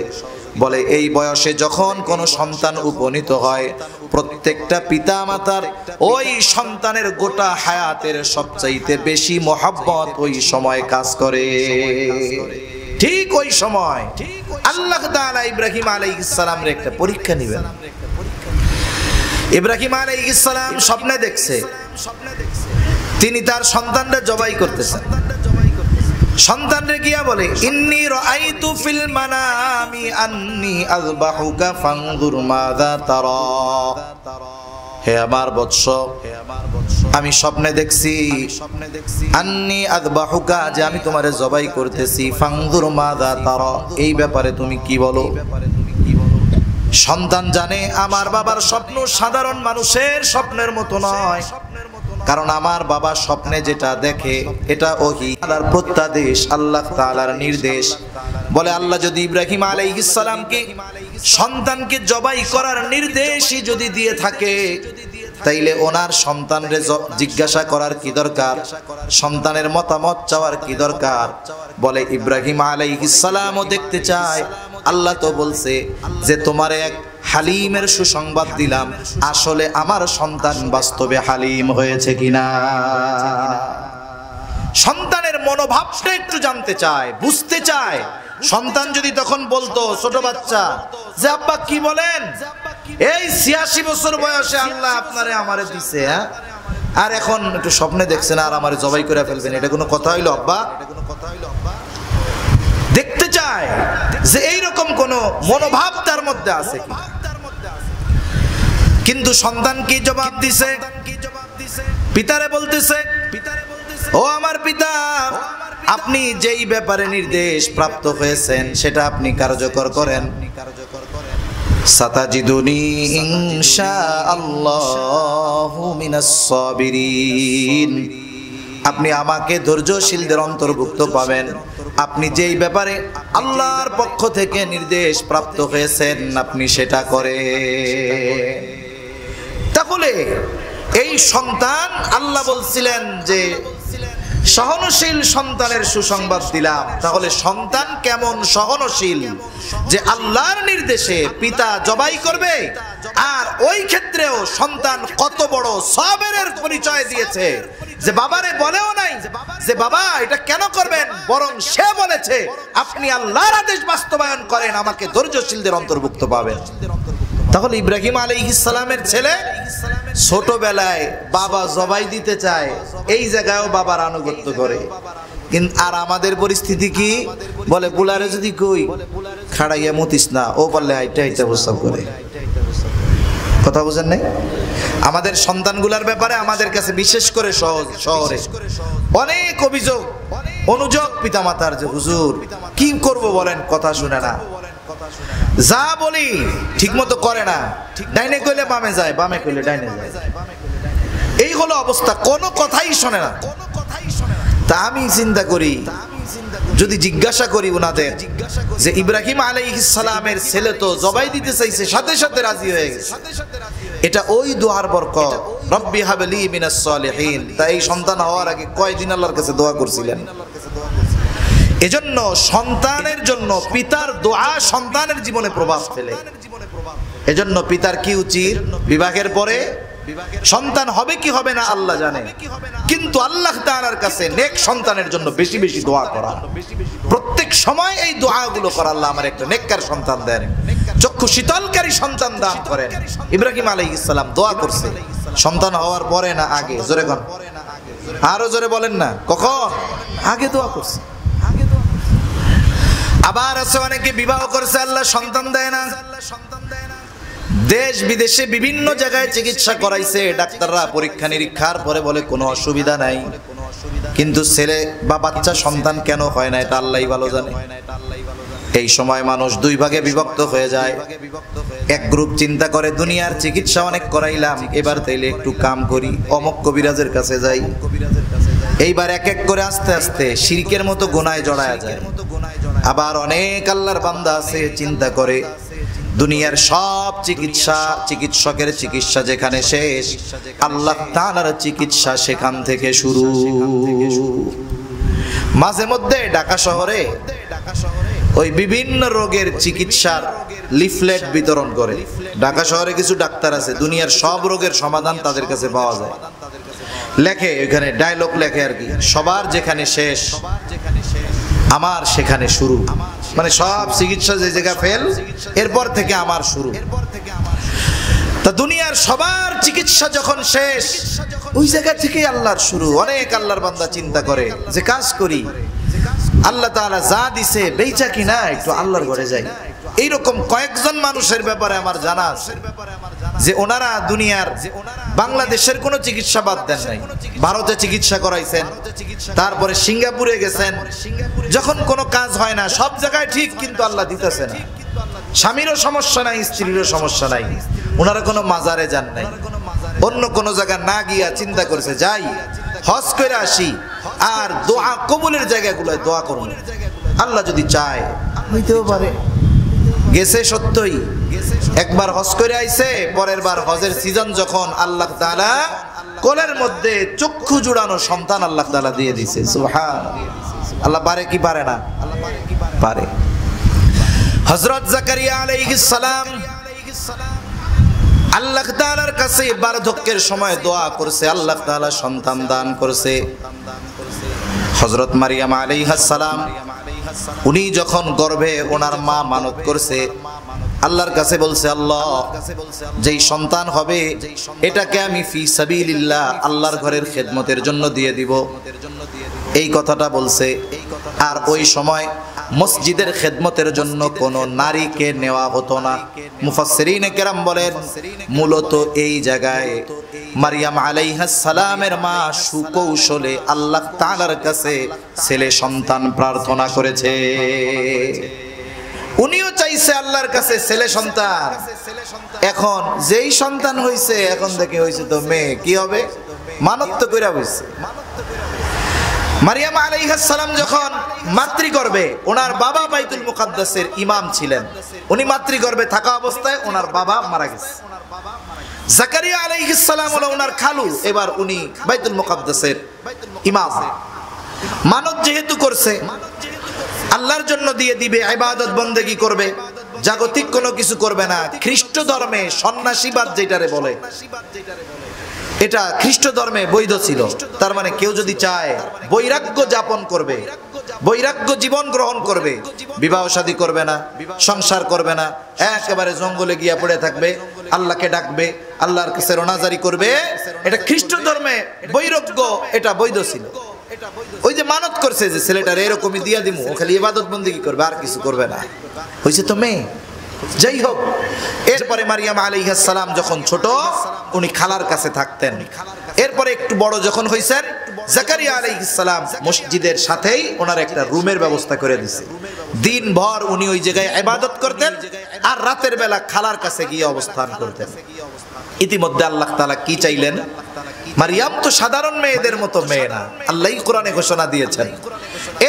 বলে এই বয়সে যখন কোনো সন্তান উপনীত হয়, প্রত্যেকটা পিতা মাতার ওই সন্তানের গোটা হায়াতের সবচাইতে বেশি মহব্বত ওই সময় কাজ করে। ঠিক ওই সময় আল্লাহ তাআলা ইব্রাহিম আলাইহিস সালামের একটা পরীক্ষা নেবেন। ইব্রাহিম আলাইহিস সালাম স্বপ্নে দেখছে তিনি তার সন্তানকে জবাই করতেছেন। সন্তানরে গিয়া বলে, ইন্নী রাআইতু ফিল মানামি আন্নী আযবাহুকা ফানজুর মাযা তারা। হে আমার বৎস, আমি স্বপ্নে দেখছি আন্নী আযবাহুকা, যে আমি তোমারে জবাই করতেছি, ফানজুর মাযা তারা, এই ব্যাপারে তুমি কি বলো? সন্তান জানে আমার বাবার স্বপ্ন সাধারণ মানুষের স্বপ্নের মতো নয়, কারণ আমার বাবা স্বপ্নে যেটা দেখে এটা ওহী, আল্লাহর প্রত্যাদেশ, আল্লাহ তাআলার নির্দেশ। বলে আল্লাহ যদি ইব্রাহিম আলাইহিস সালামকে সন্তানকে জবাই করার নির্দেশই যদি দিয়ে থাকে, তাইলে ওনার সন্তানরে জিজ্ঞাসা করার কি দরকার, সন্তানের মতামত চাওয়ার কি দরকার? বলে ইব্রাহিম আলাইহিস সালামও দেখতে চায়। আল্লাহ তো বলছে যে তোমার এক হালিমের সুসংবাদ দিলাম, আসলে আমার সন্তান বাস্তবে হালিম হয়েছে কিনা। সন্তানের মনোভাবটা একটু জানতে চায়, বুঝতে চায়। সন্তান যদি তখন বলতো, ছোট বাচ্চা, যে আব্বা কি বলেন, এই 86 বছর বয়সে আল্লাহ আপনারে আমারে দিছে, আর এখন একটু স্বপ্নে দেখছেন আর আমারে জবাই করে ফেলবেন, এটা কোনো কথা হইলো আব্বা? দেখতে চায় যে এইরকম কোন মনোভাব তার মধ্যে আছে কি। কিন্তু সন্তান কি জবাব দিছে? পিতারে বলতেছে, ও আমার পিতা, আপনি যেই ব্যাপারে নির্দেশ প্রাপ্ত হয়েছেন সেটা আপনি কার্যকর করেন। সাতাজিদুনি ইনশাআল্লাহু মিনাস সাবিরিন, আপনি আমাকে ধৈর্যশীলদের অন্তর্ভুক্ত পাবেন। আপনি যেই ব্যাপারে আল্লাহর পক্ষ থেকে নির্দেশ প্রাপ্ত হয়েছেন আপনি সেটা করে। তাহলে এই সন্তান, আল্লাহ বলছিলেন যে সহনশীল সন্তানের সুসংবাদ দিলাম। তাহলে সন্তান কেমন সহনশীল যে আল্লাহর নির্দেশে পিতা জবাই করবে, আর ওই ক্ষেত্রেও সন্তান কত বড় সাবরের পরিচয় দিয়েছে, যে বাবারে বলেও নাই যে বাবা এটা কেন করবেন, বরং সে বলেছে আপনি আল্লাহর আদেশ বাস্তবায়ন করেন, আমাকে ধৈর্যশীলদের অন্তর্ভুক্ত পাবেন। তাহলে ইব্রাহিম আলাইহিস সালামের ছেলে ছোটবেলায় বাবা জবাই দিতে চায়, এই জায়গায়ও বাবার আনুগত্য করে। কিন্তু আর আমাদের পরিস্থিতি কি, বলে বুলারে যদি কই খাড়াইয়া মতিস না, ও বললে হাইটা হাইটা প্রস্তাব করে। কথা বুঝেন নাই? আমাদের সন্তানগুলার ব্যাপারে আমাদের কাছে বিশেষ করে শহরে অনেক অভিযোগ অনুযোগ পিতামাতার, যে হুজুর কি করব বলেন, কথা শুনে না, যা বলি ঠিক মতো করে না, ডাইনে কইলে বামে যায়, বামে কইলে ডাইনে যায়, এই হলো অবস্থা, কোনো কথাই শোনে না। তা আমি চিন্তা করি, যদি জিজ্ঞাসা করি উনাদের যে ইব্রাহিম আলাইহিস সালামের ছেলে তো জবাই দিতে চাইছে, সাথে সাথে রাজি হয়ে গেছে, এটা ওই দোয়ার বরকত, রব্বি হাবলি মিনাস সলিহিন। তাই সন্তান হওয়ার আগে কয়দিন আল্লাহর কাছে দোয়া করছিলেন? এজন্য সন্তানের জন্য পিতার দোয়া সন্তানের জীবনে প্রভাব ফেলে। এজন্য পিতার কি উচিত, বিবাহের পরে সন্তান হবে কি হবে না আল্লাহ জানে, কিন্তু আল্লাহ তাআলার কাছে নেক সন্তানের জন্য বেশি বেশি দোয়া করা, প্রত্যেক সময় এই দোয়াগুলো করা, আল্লাহ আমার একটা নেককার সন্তান দেন, চক্ষু শীতলকারী সন্তান দান করেন। ইব্রাহিম আলাইহিস সালাম দোয়া করছে সন্তান হওয়ার পরে না আগে? জোরে কোন, আরো জোরে বলেন না, কখন? আগে দোয়া করছে। আবার আছে অনেকে বিবাহ করছে, আল্লাহ সন্তান দেয় না, দেশ বিদেশে বিভিন্ন জায়গায় চিকিৎসা করাইছে, ডাক্তাররা পরীক্ষা নিরীক্ষার পরে বলে কোনো অসুবিধা নাই, কিন্তু ছেলে বা বাচ্চা সন্তান কেন হয় না এটা আল্লাহই ভালো জানে। এই সময় মানুষ দুই ভাগে বিভক্ত হয়ে যায়। এক গ্রুপ চিন্তা করে দুনিয়ার চিকিৎসা অনেক করাইলাম, এবার তাইলে একটু কাম করি, অমুক কবিরাজের কাছে যাই। এইবার এক এক করে আস্তে আস্তে শিরকের মতো গুনায় জড়ায়া যায়। আবার অনেক আল্লাহর বান্দা আছে চিন্তা করে দুনিয়ার সব চিকিৎসকের চিকিৎসা যেখানে শেষ, আল্লাহ তাআলার চিকিৎসা সেখান থেকে শুরু। মাঝে মধ্যে ঢাকা শহরে ওই বিভিন্ন রোগের চিকিৎসার লিফলেট বিতরণ করে। ঢাকা শহরে কিছু ডাক্তার আছে, দুনিয়ার সব রোগের সমাধান তাদের কাছে পাওয়া যায়, লেখে ওইখানে ডায়লগ লেখে আর কি, সবার যেখানে শেষ আমার সেখানে শুরু, মানে সব চিকিৎসা যে জায়গা ফেল এরপর থেকে আমার শুরু। তা দুনিয়ার সবার চিকিৎসা যখন শেষ, ওই জায়গা থেকে আল্লাহর শুরু। অনেক আল্লাহর বান্দা চিন্তা করে যে কাজ করি, আল্লাহ তাআলা যা দিছে বেচা কিনা একটু আল্লাহর ঘরে যাই। এইরকম কয়েকজন মানুষের ব্যাপারে আমার জানা আছে যে ওনারা দুনিয়ার বাংলাদেশের কোনো চিকিৎসা বাদ দেন নাই, ভারতে চিকিৎসা করাইছেন, তারপরে সিঙ্গাপুরে গেছেন, যখন কোনো কাজ হয় না সব জায়গায় ঠিক, কিন্তু আল্লাহ দিতেছে না, স্বামীরও সমস্যা নাই, স্ত্রীরও সমস্যা নাই, ওনারা কোনো মাজারে যান নাই, অন্য কোনো জায়গা না গিয়া চিন্তা করেছে যাই হজ করে আসি, আর দোয়া কবুলের জায়গাগুলোয় দোয়া করুন, আল্লাহ যদি চায় হইতেও পারে। গেছে সত্যই, একবার হজ করে আইছে, পরের বার হজের সিজন যখন আল্লাহ তাআলা কোলের মধ্যে চক্ষু জুড়ানো সন্তান আল্লাহ তাআলা দিয়ে দিয়েছে। সুবহানাল্লাহ। আল্লাহ পারে কি পারে না? পারে। হযরত জাকারিয়া আলাইহিস সালাম আল্লাহ তাআলার কাছে বার্ধক্যের সময় দোয়া করছে, আল্লাহ তাআলা সন্তান দান করছে। হযরত মারিয়াম আলাইহিস সালাম উনি যখন গর্ভে ওনার মা মানত করছে, আল্লাহর কাছে বলছে আল্লাহ যেই সন্তান হবে এটাকে আমি ফি সাবিলিল্লাহ আল্লাহর ঘরের খেদমতের জন্য দিয়ে দিব, এই কথাটা বলছে। আর ওই সময় মসজিদের খেদমতের জন্য কোনো নারীকে নেওয়া হতো না। মুফাসসিরিনে কেরাম বলেন মূলত এই জায়গায় মারিয়াম আলাইহিস সালামের মা সুকৌশলে আল্লাহ তাআলার কাছে ছেলে সন্তান প্রার্থনা করেছে। উনিও চাইছে আল্লাহর কাছে ছেলে সন্তান। এখন যেই সন্তান হইছে, এখন থেকে হইছে তো মেয়ে, কি হবে? মানত তো কইরা হইছে। মারিয়াম আলাইহিস সালাম যখন মাতৃগর্ভে, ওনার বাবা বাইতুল মুকাদ্দাসের ইমাম ছিলেন, উনি মাতৃগর্ভে থাকা অবস্থায় ওনার বাবা মারা গেছে। জাকারিয়া আলাইহিস সালাম হলো ওনার খালু, এবার উনি বাইতুল মুকাদ্দাসের ইমাম। মানত যেহেতু করছে আল্লাহর জন্য দিয়ে দিবে, ইবাদত বন্দেগী করবে, জাগতিক কোনো কিছু করবে না। খ্রিস্ট ধর্মে সন্ন্যাসীবাদ যেটারে বলে, এটা খ্রিস্ট ধর্মে বৈধ ছিল। তার মানে কেউ যদি চায় বৈরাগ্য যাপন করবে, বৈরাগ্য জীবন গ্রহণ করবে, বিবাহ শাদী করবে না, সংসার করবে না, একেবারে জঙ্গলে গিয়া পড়ে থাকবে, আল্লাহকে ডাকবে, আল্লাহর কাছে রোনাজারি করবে, এটা খ্রিস্ট ধর্মে বৈরাগ্য, এটা বৈধ ছিল। ওই যে মানত করছে যে ছেলেটার এরকমই দিয়া দিমু, ও খালি ইবাদত বন্দেগী করবে আর কিছু করবে না, হয়েছে তো মেয়ে। যাই হোক, এরপরে মারিয়াম আলাইহিস সালাম যখন ছোট উনি খালার কাছে থাকতেন। এরপরে একটু বড় যখন হয়েছেন, জাকারিয়া আলাইহিস সালাম মসজিদের সাথেই ওনার একটা রুমের ব্যবস্থা করে দিয়েছে। দিনভর উনি ওই জায়গায় ইবাদত করতেন আর রাতের বেলা খালার কাছে গিয়ে অবস্থান করতেন। ইতিমধ্যে আল্লাহ তাআলা কি চাইলেন, মারিয়াম তো সাধারণ মেয়েদের মতো মেয়ে না, আল্লাহই কোরআনে ঘোষণা দিয়েছেন।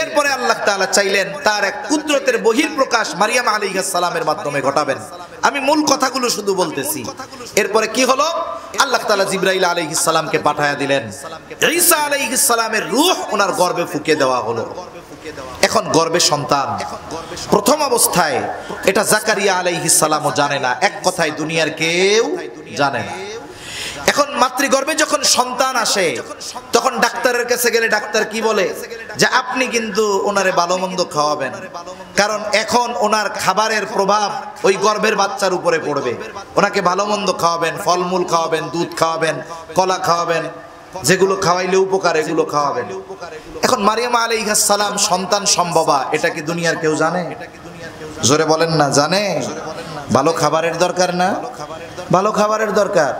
এরপরে আল্লাহ তাআলা চাইলেন তার এক কুদরতের বহিঃপ্রকাশ মারিয়াম আলাইহিস সালামের মাধ্যমে ঘটাবেন। আমি মূল কথাগুলো শুধু বলতেছি। এরপরে কি হলো, আল্লাহ তাআলা জিবরাইল আলাইহিস সালামকে পাঠায়া দিলেন, ঈসা আলাইহিস সালামের রূহ ওনার গর্ভে ফুঁকে দেওয়া হলো। এখন গর্ভে সন্তান, প্রথম অবস্থায় এটা জাকারিয়া আলাইহিস সালামও জানে না, এক কথায় দুনিয়ার কেউ জানে না। এখন মাতৃগর্ভে যখন সন্তান আসে তখন ডাক্তারের কাছে গেলে ডাক্তার কি বলে, যে আপনি কিন্তু ওনারে ভালো মন্দ খাওয়াবেন, কারণ এখন ওনার খাবারের প্রভাব ওই গর্ভের বাচ্চার উপরে পড়বে। ওনাকে ভালো মন্দ খাওয়াবেন, ফলমূল খাওয়াবেন, দুধ খাওয়াবেন, কলা খাওয়াবেন, যেগুলো খাওয়াইলে উপকার এগুলো খাওয়াবেন। এখন মারিয়াম আলাইহিস সালাম সন্তান সম্ভবা, এটা কি দুনিয়ার কেউ জানে? জোরে বলেন না, জানে? ভালো খাবারের দরকার না, ভালো খাবারের দরকার।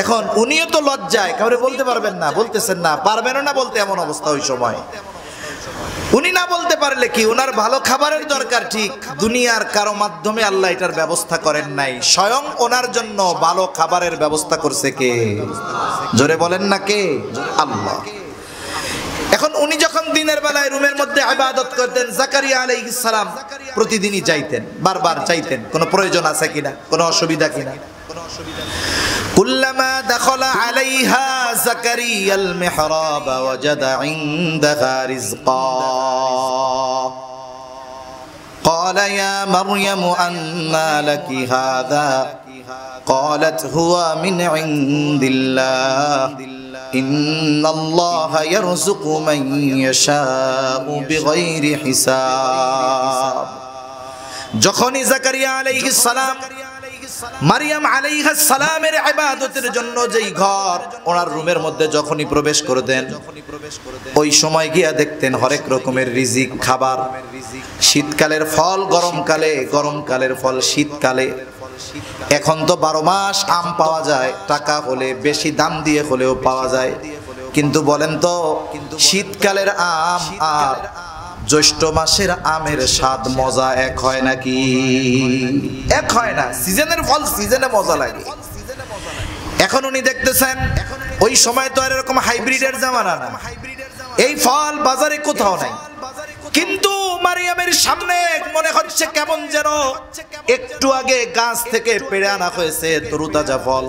এখন উনিও তো লজ্জায় কাউরে বলতে পারবেন না, বলতেছেন না, পারবেনও না বলতে, এমন অবস্থা ওই সময়। উনি না বলতে পারলে কি, ওনার ভালো খাবারের দরকার ঠিক, দুনিয়ার কারো মাধ্যমে আল্লাহ এটার ব্যবস্থা করেন নাই, স্বয়ং ওনার জন্য ভালো খাবারের ব্যবস্থা করছে কে? জোরে বলেন না, কে? আল্লাহ। এখন উনি যখন দিনের বেলায় রুমের মধ্যে ইবাদত করতেন, জাকারিয়া আলাইহিস সালাম প্রতিদিনই যাইতেন, বারবার চাইতেন কোনো প্রয়োজন আছে কিনা, কোনো অসুবিধা কিনা। কুল্লামা দাখালা আলাইহা জাকারিয়াল মিহরাব ওয়াজাদা ইনদাহা রিজকা ক্বালা ইয়া মারইয়াম আন্না লাকি হাযা ক্বালাত হুয়া মিন ইনদিল্লাহ ইন্নাল্লাহা ইয়ারযুকু মান ইয়াশাউ বিগাইরি হিসাব। যখনই জাকারিয়া আলাইহিস সালাম মারিয়াম আলাইহিস সালামের ইবাদতের জন্য যেই ঘর ওনার রুমের মধ্যে যখনই প্রবেশ করতেন, ওই সময় গিয়া দেখতেন হরেক রকমের রিজিক, খাবার, শীতকালের ফল গরমকালে, গরমকালের ফল শীতকালে। এখন তো 12 মাস আম পাওয়া যায়, টাকা হলে বেশি দাম দিয়ে হলেও পাওয়া যায়, কিন্তু বলেন তো শীতকালের আম আর জ্যৈষ্ঠ মাসের আমের স্বাদ মজা এক হয় নাকি? এক হয় না। সিজনের ফল সিজনে মজা লাগে। এখন উনি দেখতেছেন ওই সময় তো আর এরকম হাইব্রিডের জামানা না, এই ফল বাজারে কোথাও নাই, কিন্তু মারিয়ামের সামনে মনে হচ্ছে কেমন যেন একটু আগে গাছ থেকে পেড়ে আনা হয়েছে তরুতাজা ফল।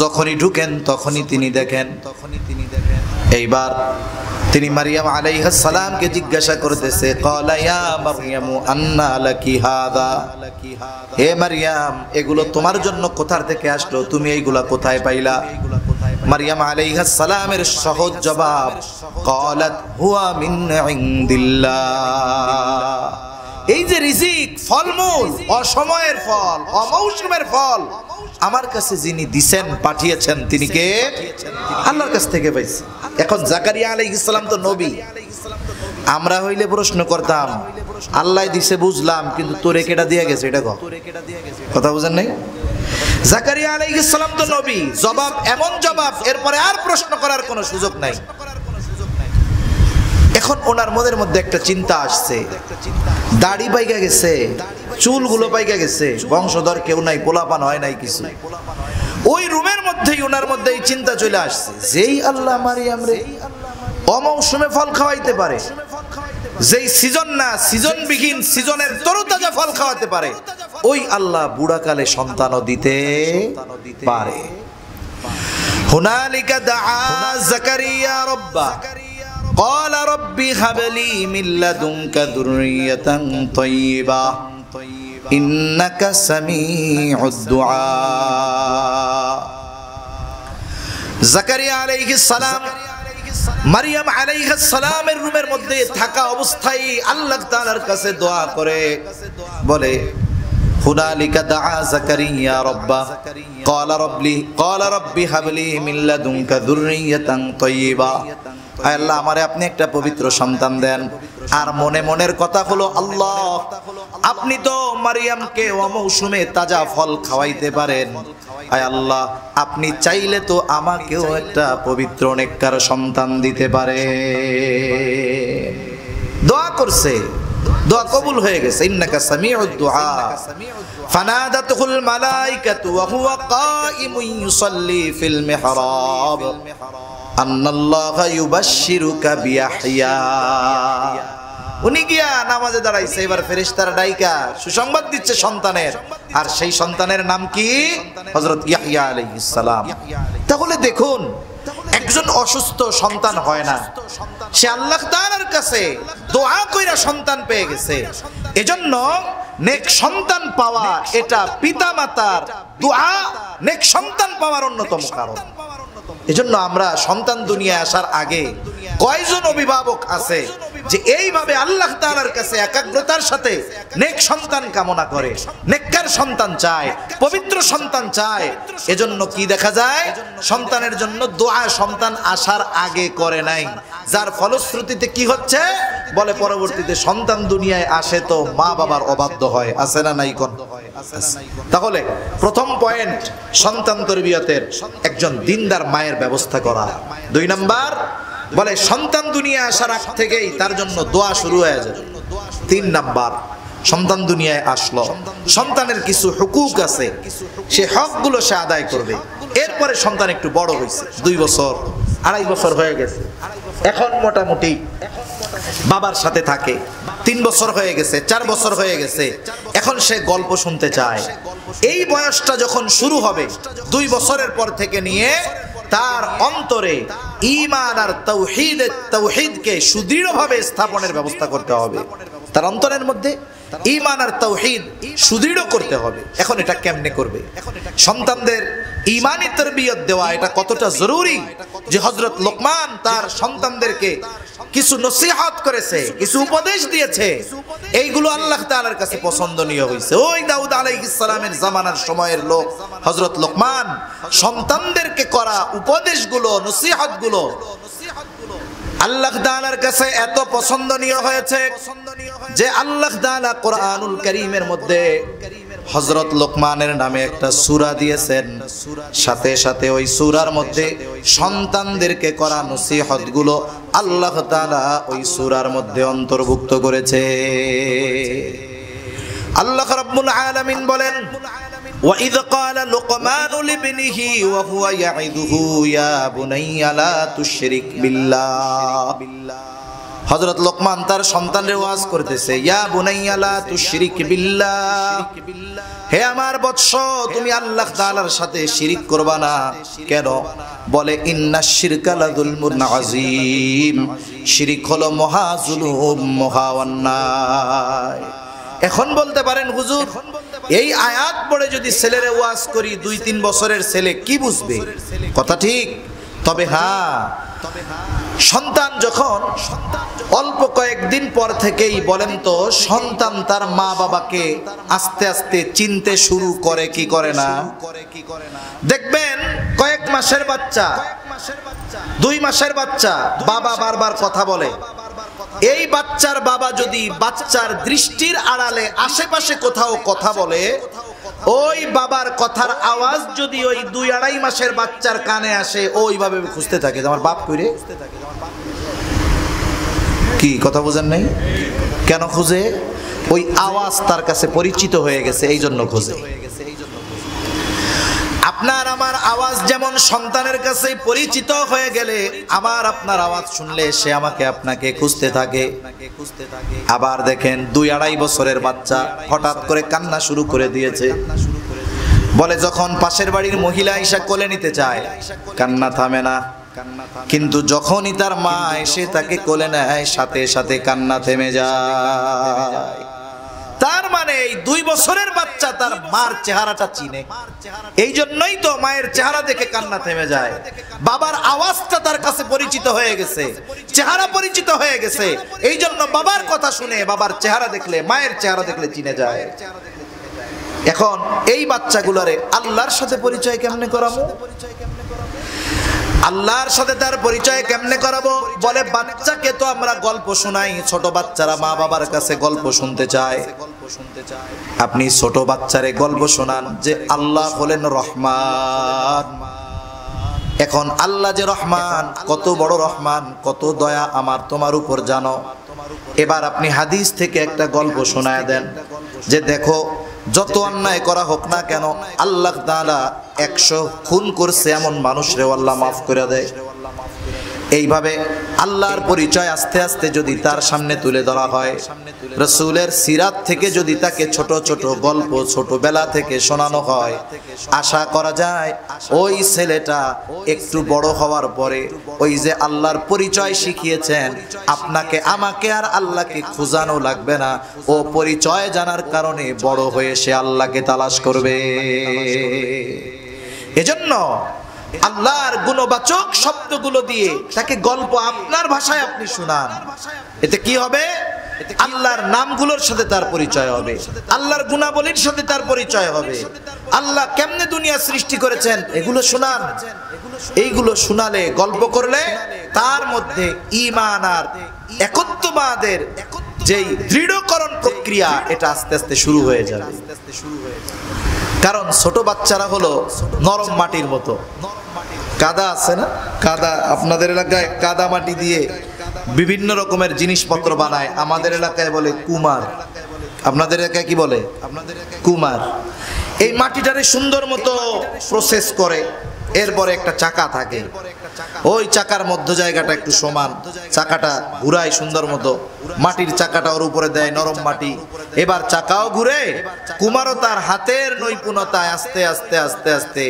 যখনই ঢুকেন তখনই তিনি দেখেন। এইবার তিনি মারিয়াম আলাইহিস সালামকে জিজ্ঞাসা করতেছে, ক্বালা ইয়া মারইয়াম আন্না লাকি হাযা, হে মারিয়াম এগুলো তোমার জন্য কোথা থেকে আসলো, তুমি এইগুলা কোথায় পাইলা? মারিয়াম আলাইহিস সালামের সহজ জবাব, ক্বালাত হুয়া মিন ইনদিল্লাহ। এই যে রিজিক, ফলমূল, অসময়ের ফল, অমৌসুমের ফল আমার কাছে যিনি দিবেন, পাঠিয়েছেন, তিনি কে? আল্লাহর কাছ থেকে পাইছি। এখন জাকারিয়া আলাইহিস সালাম তো নবী, আমরা হইলে প্রশ্ন করতাম, আল্লাহ দিছে বুঝলাম, কিন্তু তোরে কেডা দিয়া গেছে, এটা কথা বুঝেন নাই? জাকারিয়া আলাইহিস সালাম তো নবী, জবাব এমন জবাব, এরপরে আর প্রশ্ন করার কোনো সুযোগ নাই। এখন ওনার মনের মধ্যে একটা চিন্তা আসছে, দাড়ি পাইকা গেছে, চুলগুলো পাইকা গেছে, বংশধর কেউ নাই, পোলাপান হয় নাই কিছু। ওই রুমের মধ্যেই ওনার মধ্যে এই চিন্তা চলে আসছে, যেই আল্লাহ মারিয়াম রে অমৌসুমে ফল খাওয়াইতে পারে, যেই সিজন না, সিজন বিহীন সিজনের তরতাজা ফল খাওয়াতে পারে, ওই আল্লাহ বুড়াকালে সন্তানও দিতে পারে। হুনালিকা দাআ জাকারিয়া রাব্বা ক্বালা রাব্বি হাবলি মিন লাদুনকা যুররিয়াতান তাইয়্যিবা ইন্নাকা সামিউদ দুআ। জাকারিয়া আলাইহিস সালাম মারিয়াম আলাইহিস সালামের রুমের মধ্যে থাকা অবস্থায় আল্লাহ তাআলার কাছে দোয়া করে বলে, হুনালিকা দাআ জাকারিয়া রাব্বা ক্বালা রাব্বি হাবলি মিন লাদুনকা যুররিয়াতান তাইয়্যিবা আয় আল্লাহ আমারে আপনি একটা পবিত্র সন্তান দেন। আর মনে মনের কথা হলো, আল্লাহ আপনি তো মারিয়ামকে অমৌসুমে তাজা ফল খাওয়াইতে পারেন, আয় আল্লাহ আপনি চাইলে তো আমাকেও একটা পবিত্র নেককার সন্তান দিতে পারে। দোয়া করছে, দোয়া কবুল হয়ে গেছে। ইন্নাকা সামিউদ দুআ। ফানাদাতুল মালাইকাতু ওয়া হুয়া কাইমুন ইউসাল্লি ফিল মিহরাব আন্নাল্লাহা ইউবাশশিরুকা বিয়াহইয়া। উনি গিয়া নামাজে দাঁড়াইছে, এবার ফেরেশতারা ডাইকা সুসংবাদ দিচ্ছে সন্তানের, আর সেই সন্তানের নাম কি? হযরত ইয়াহইয়া আলাইহিস সালাম। তাহলে দেখুন, একজন অসুস্থ সন্তান হয় না, সে আল্লাহ তাআলার কাছে দোয়া কইরা সন্তান পেয়ে গেছে। এজন্য নেক সন্তান পাওয়া এটা পিতামাতার দোয়া নেক সন্তান পাওয়ার অন্যতম কারণ। এজন্য আমরা সন্তান দুনিয়ায় আসার আগে কয়জন অভিভাবক আছে যে এইভাবে আল্লাহ তাআলার কাছে একাগ্রতার সাথে নেক সন্তান কামনা করে, নেককার সন্তান চায়, পবিত্র সন্তান চায়। এজন্য কি দেখা যায়, সন্তানের জন্য দোয়া সন্তান আসার আগে করে নাই, যার ফলশ্রুতিতে কি হচ্ছে বলে পরবর্তীতে সন্তান দুনিয়ায় আসে তো মা বাবার অবাধ্য হয়। আছে না নাই কোন? তাহলে প্রথম পয়েন্ট সন্তান তরবিয়তের একজন দিনদার মায়ের ব্যবস্থা করা। 2 নাম্বার বলে সন্তান দুনিয়া আসার আগ থেকেই তার জন্য দোয়া শুরু হয়ে যায়। 3 নাম্বার সন্তান দুনিয়ায় আসলো, সন্তানের কিছু হুকুক আছে, সে হকগুলো সে আদায় করবে। এরপরে সন্তান একটু বড় হয়েছে, 2 বছর 2.5 বছর হয়ে গেছে, এখন মোটামুটি বাবার সাথে থাকে, 3 বছর হয়ে গেছে, 4 বছর হয়ে গেছে, এখন সে গল্প শুনতে চায়। এই বয়সটা যখন শুরু হবে 2 বছরের পর থেকে নিয়ে তার অন্তরে ঈমান আর তাওহীদকে সুদৃঢ়ভাবে স্থাপনের ব্যবস্থা করতে হবে। তার অন্তরের মধ্যে ঈমান আর তাওহীদ সুদৃঢ় করতে হবে। এখন এটা কেমনে করবে? সন্তানদের ঈমানি তারবিয়ত দেওয়া এটা কতটা জরুরি যে হযরত লোকমান তার সন্তানদেরকে কিছু নসিহত করেছে, কিছু উপদেশ দিয়েছে, এইগুলো আল্লাহ তাআলার কাছে পছন্দনীয় হয়েছে। ওই দাউদ আলাইহিস সালামের জামানার সময়ের লোক হযরত লোকমান সন্তানদেরকে করা উপদেশগুলো, নসিহতগুলো আল্লাহ তাআলার কাছে এত পছন্দনীয় হয়েছে যে আল্লাহ তাআলা কোরআনুল কারীমের মধ্যে হযরত লোকমানের নামে একটা সূরা দিয়েছেন, সাথে সাথে ওই সূরার মধ্যে সন্তানদেরকে করা নসিহতগুলো আল্লাহ তাআলা ওই সূরার মধ্যে অন্তর্ভুক্ত করেছে। আল্লাহ রাব্বুল আলামিন বলেন, وَإِذْ قَالَ لُقْمَانُ لِابْنِهِ وَهُوَ يَعِظُهُ يَا بُنَيَّ لَا تُشْرِكْ بِاللَّهِ। হযরত লোকমান তার সন্তানের ওয়াজ করতেছে, ইয়া বুনাইয়া লা তুশরিক বিল্লাহ, হে আমার বৎস তুমি আল্লাহ তাআলার সাথে শিরিক করবা না। কেন? বলে ইন্নাশ শিরকা লাযুলমুন আযীম, শিরিক হলো মহা জুলুম, মহা অন্যায়। এখন বলতে পারেন হুজুর এই আয়াত পড়ে যদি ছেলেরে ওয়াজ করি 2-3 বছরের ছেলে কি বুঝবে? কথা ঠিক, তবে হ্যাঁ সন্তান যখন অল্প কয়েকদিন পর থেকেই বলেন তো সন্তান তার মা বাবাকে আস্তে আস্তে চিনতে শুরু করে কি করে না? দেখবেন কয়েক মাসের বাচ্চা, 2 মাসের বাচ্চা বাবা বারবার কথা বলে, এই বাচ্চার বাবা যদি বাচ্চার দৃষ্টির আড়ালে আশেপাশে কোথাও কথা বলে, ওই বাবার কথার আওয়াজ যদি ওই 2-2.5 মাসের বাচ্চার কানে আসে, ওইভাবে খুঁজতে থাকে আমার বাপ কইরে। কি কথা বুঝেন নাই? কেন খুঁজে? ওই আওয়াজ তার কাছে পরিচিত হয়ে গেছে, এই জন্য খুঁজে। আপনার আমার আওয়াজ যেমন সন্তানের কাছে পরিচিত হয়ে গেলে আমার আপনার আওয়াজ শুনলে সে আমাকে আপনাকে খুঁজতে থাকে। আবার দেখেন 2-2.5 বছরের বাচ্চা হঠাৎ করে কান্না শুরু করে দিয়েছে, বলে যখন পাশের বাড়ির মহিলা এসে কোলে নিতে চায় কান্না থামে না, কিন্তু যখনই তার মা এসে তাকে কোলে নেয় সাথে সাথে কান্না থেমে যায়। তার মানে এই 2 বছরের বাচ্চা তার মার চেহারাটা চিনে, এই জন্যই তো মায়ের চেহারা দেখে কান্না থেমে যায়। বাবার আওয়াজটা তার কাছে পরিচিত হয়ে গেছে, চেহারা পরিচিত হয়ে গেছে, এই জন্য বাবার কথা শুনে বাবার চেহারা দেখলে, মায়ের চেহারা দেখলে চিনে যায়। এখন এই বাচ্চাগুলারে আল্লাহর সাথে পরিচয় কেমনে করাবো? আল্লাহর সাথে তার পরিচয় কেমনে করাবো? বলে বাচ্চাকে তো আমরা গল্প শোনাই, ছোট বাচ্চারা মা বাবার কাছে গল্প শুনতে চায়। আপনি ছোট বাচ্চারে গল্প শোনান যে আল্লাহ হলেন রহমান। এখন আল্লাহ যে রহমান, কত বড় রহমান, কত দয়া আমার তোমার উপর জানো। এবার আপনি হাদিস থেকে একটা গল্প শোনায় দেন যে দেখো, যত অন্যায় করা হোক না কেন, আল্লাহ তাআলা 100 খুন করছে এমন মানুষরে আল্লাহ মাফ করে দেয়। এইভাবে আল্লাহর পরিচয় আস্তে আস্তে যদি তার সামনে তুলে ধরা হয়, রাসূলের সিরাত থেকে যদি তাকে ছোট ছোট গল্প ছোটবেলা থেকে শোনানো হয়, আশা করা যায় ওই ছেলেটা একটু বড় হওয়ার পরে ওই যে আল্লাহর পরিচয় শিখিয়েছেন, আপনাকে আমাকে আর আল্লাহকে খোঁজানো লাগবে না। ও পরিচয় জানার কারণে বড় হয়ে সে আল্লাহকে তালাশ করবে। এজন্য আল্লাহর গুণবাচক শব্দগুলো দিয়ে তাকে গল্প আপনার ভাষায় আপনি শুনান। এতে কি হবে? আল্লাহর নামগুলোর সাথে তার পরিচয় হবে, আল্লাহর গুণাবলীর সাথে তার পরিচয় হবে, আল্লাহ কেমনে দুনিয়া সৃষ্টি করেছেন এগুলো শুনান। এইগুলো শোনালে, গল্প করলে তার মধ্যে ঈমান আর একত্ববাদের যেই দৃঢ়করণ প্রক্রিয়া, এটা আস্তে আস্তে শুরু হয়ে যাবে। কারণ ছোট বাচ্চারা হলো নরম মাটির মতো। কাদা আছে না, কাদা আপনাদের এলাকায় কাদা মাটি দিয়ে বিভিন্ন রকমের জিনিসপত্র বানায়, আমাদের এলাকায় বলে কুমার। আপনাদের এলাকায় কি বলে? কুমার। এই মাটিটারে সুন্দর মতো প্রসেস করে, এরপরে একটা চাকা থাকে, ওই চাকার মধ্য জায়গাটা একটু সমান, চাকাটা ঘুরায় সুন্দর মতো, মাটির চাকাটা ওর উপরে দেয়, নরম মাটি। এবার চাকাও ঘুরে, কুমারও তার হাতের নৈপুণ্যতায় আস্তে আস্তে আস্তে আস্তে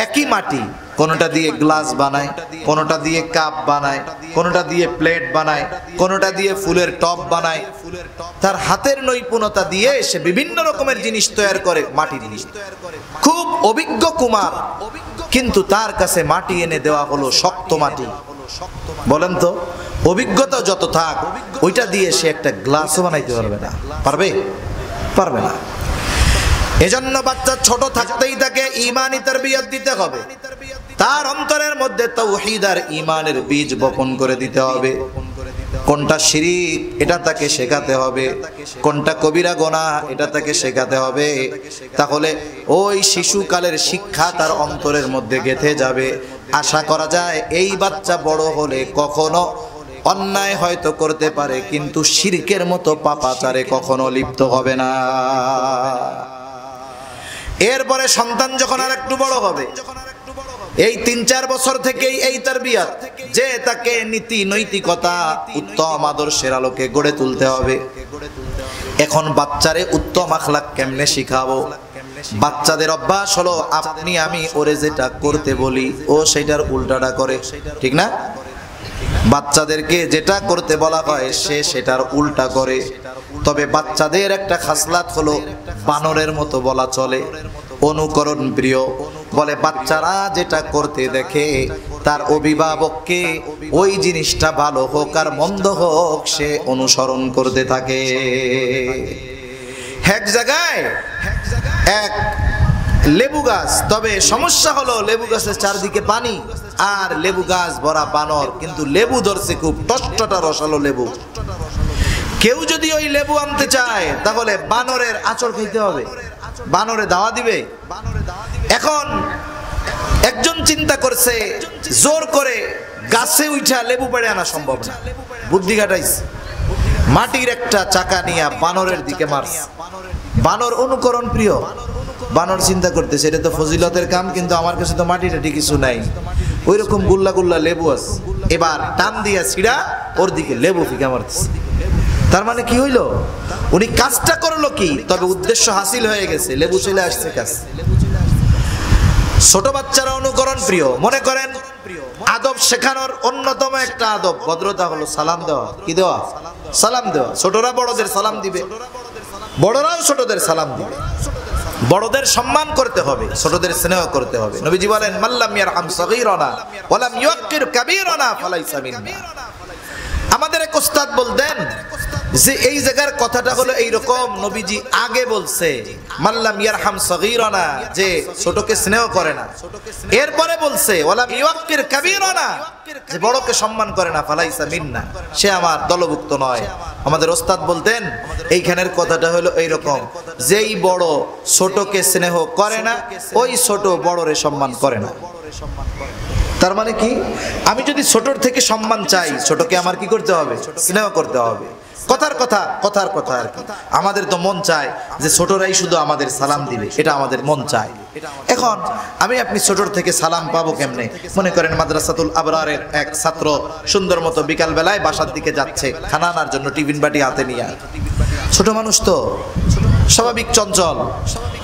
একই মাটি, কোনোটা দিয়ে গ্লাস বানায়, কোনোটা দিয়ে কাপ বানায়, কোনোটা দিয়ে প্লেট বানায়, কোনোটা দিয়ে ফুলের টব বানায়। তার হাতের নৈপুণ্যতা দিয়ে সে বিভিন্ন রকমের জিনিস তৈরি করে মাটি দিয়ে। খুব অভিজ্ঞ কুমার, কিন্তু তার কাছে মাটি এনে দেওয়া হলো শক্ত মাটি। বলেন তো, অভিজ্ঞতা যত থাক, ওইটা দিয়ে সে একটা গ্লাসও বানাইতে পারবে না। পারবে? পারবে না। এজন্য বাচ্চা ছোট থাকতেই তাকে ঈমানি তারবিয়ত দিতে হবে, তার অন্তরের মধ্যে তাওহীদ আর ঈমানের বীজ বপন করে দিতে হবে। কোনটা শিরিক এটা তাকে শেখাতে হবে, কোনটা কবিরা গুনাহ এটা তাকে শেখাতে হবে। তাহলে ওই শিশুকালের শিক্ষা তার অন্তরের মধ্যে গেঁথে যাবে। আশা করা যায় এই বাচ্চা বড় হলে কখনো অন্যায় হয়তো করতে পারে, কিন্তু শিরকের মতো পাপাচারে কখনো লিপ্ত হবে না। এরপরে সন্তান যখন আর একটু বড় হবে, এই 3-4 বছর থেকেই এই তারবিয়ত, যে তাকে নীতি নৈতিকতা উত্তম আদর্শের আলোকে গড়ে তুলতে হবে। এখন বাচ্চারে উত্তম আখলাক কেমনে শিখাবো? বাচ্চাদের অভ্যাস হলো আপনি আমি ওরে যেটা করতে বলি ও সেটার উল্টাটা করে, ঠিক না? বাচ্চাদেরকে যেটা করতে বলা হয় সে সেটার উল্টা করে। তবে বাচ্চাদের একটা খাসলাত হলো বানরের মতো বলা চলে, অনুকরণ প্রিয়। বলে বাচ্চারা যেটা করতে দেখে তার অভিভাবককে ওই জিনিসটা ভালো হোক আর মন্দ হোক সে অনুসরণ করতে থাকে। এক জায়গায় এক লেবু গাছ, তবে সমস্যা হলো লেবু গাছের চারদিকে পানি আর লেবু গাছ ভরা বানর, কিন্তু লেবু ধরছে খুব টষ্টটা রসালো লেবু। কেউ যদি ওই লেবু আনতে চায় তাহলে বানরের আঁচড় খেতে হবে, বানরে দাওয়া দিবে। এখন একজন চিন্তা করছে জোর করে গাছে উঠা লেবু পেড়ে আনা সম্ভব না, বুদ্ধি খাটাইছে, মাটির একটা চাকা নিয়ে বানরের দিকে মারছে। বানর অনুকরণ প্রিয়, বানর চিন্তা করতেছে এটা তো ফজিলতের কাম, কিন্তু আমার কাছে তো মাটি টাটি কিছু নাই, ওই রকম গুল্লা গুল্লা লেবু আছে। এবার টান দিয়া ছিড়া ওর দিকে লেবু ফিকা মারতেছে। তার মানে কি হইলো? উনি কাজটা করলো কি, তবে উদ্দেশ্য হাসিল হয়ে গেছে, লেবু চলে আসছে কাজ। ছোট বাচ্চারা অনুকরণ প্রিয়। মনে করেন আদব শেখানোর অন্যতম একটা আদব ভদ্রতা হলো সালাম দেওয়া। কি দেওয়া? সালাম দেওয়া। ছোটরা বড়দের সালাম দিবে, বড়রাও ছোটদের সালাম দিবে। বড়দের সম্মান করতে হবে, ছোটদের স্নেহ করতে হবে। নবীজি বলেন মাল্লাম ইয়ারহাম সগীরানা ওয়া লাম ইউক্কির কাবীরানা ফালাইসা মিন্না। আমাদের এক ওস্তাদ বলতেন যে এই জায়গার কথাটা হলো এইরকম, নবীজি আগে বলছে মাল্লাম ইয়ারহাম সগীরানা, যে ছোটকে স্নেহ করে না। এরপরে বলছে ওয়ালাম ইউক্কির কাবীরানা, যে বড়কে সম্মান করে না, ফালাইসা মিন্না, সে আমার দলভুক্ত নয়। আমাদের ওস্তাদ বলতেন এইখানের কথাটা হলো এইরকম, যেই বড় ছোটকে স্নেহ করে না, ওই ছোট বড়রে সম্মান করে না। তার মানে কি, আমি যদি ছোটর থেকে সম্মান চাই, ছোটকে আমার কি করতে হবে? স্নেহ করতে হবে। কথার কথা আর কি। আমাদের তো মন চায় যে ছোটরাই শুধু আমাদের সালাম দিবে, এটা আমাদের মন চায়। এখন আমি আপনি ছোটর থেকে সালাম পাবো কেমনে? মনে করেন মাদ্রাসাতুল আবরারের এক ছাত্র সুন্দর মতো বিকাল বেলায় বাসার দিকে যাচ্ছে খানা আনার জন্য, টিফিন বাটি হাতে নিয়ে। ছোট মানুষ তো স্বাভাবিক চঞ্চল,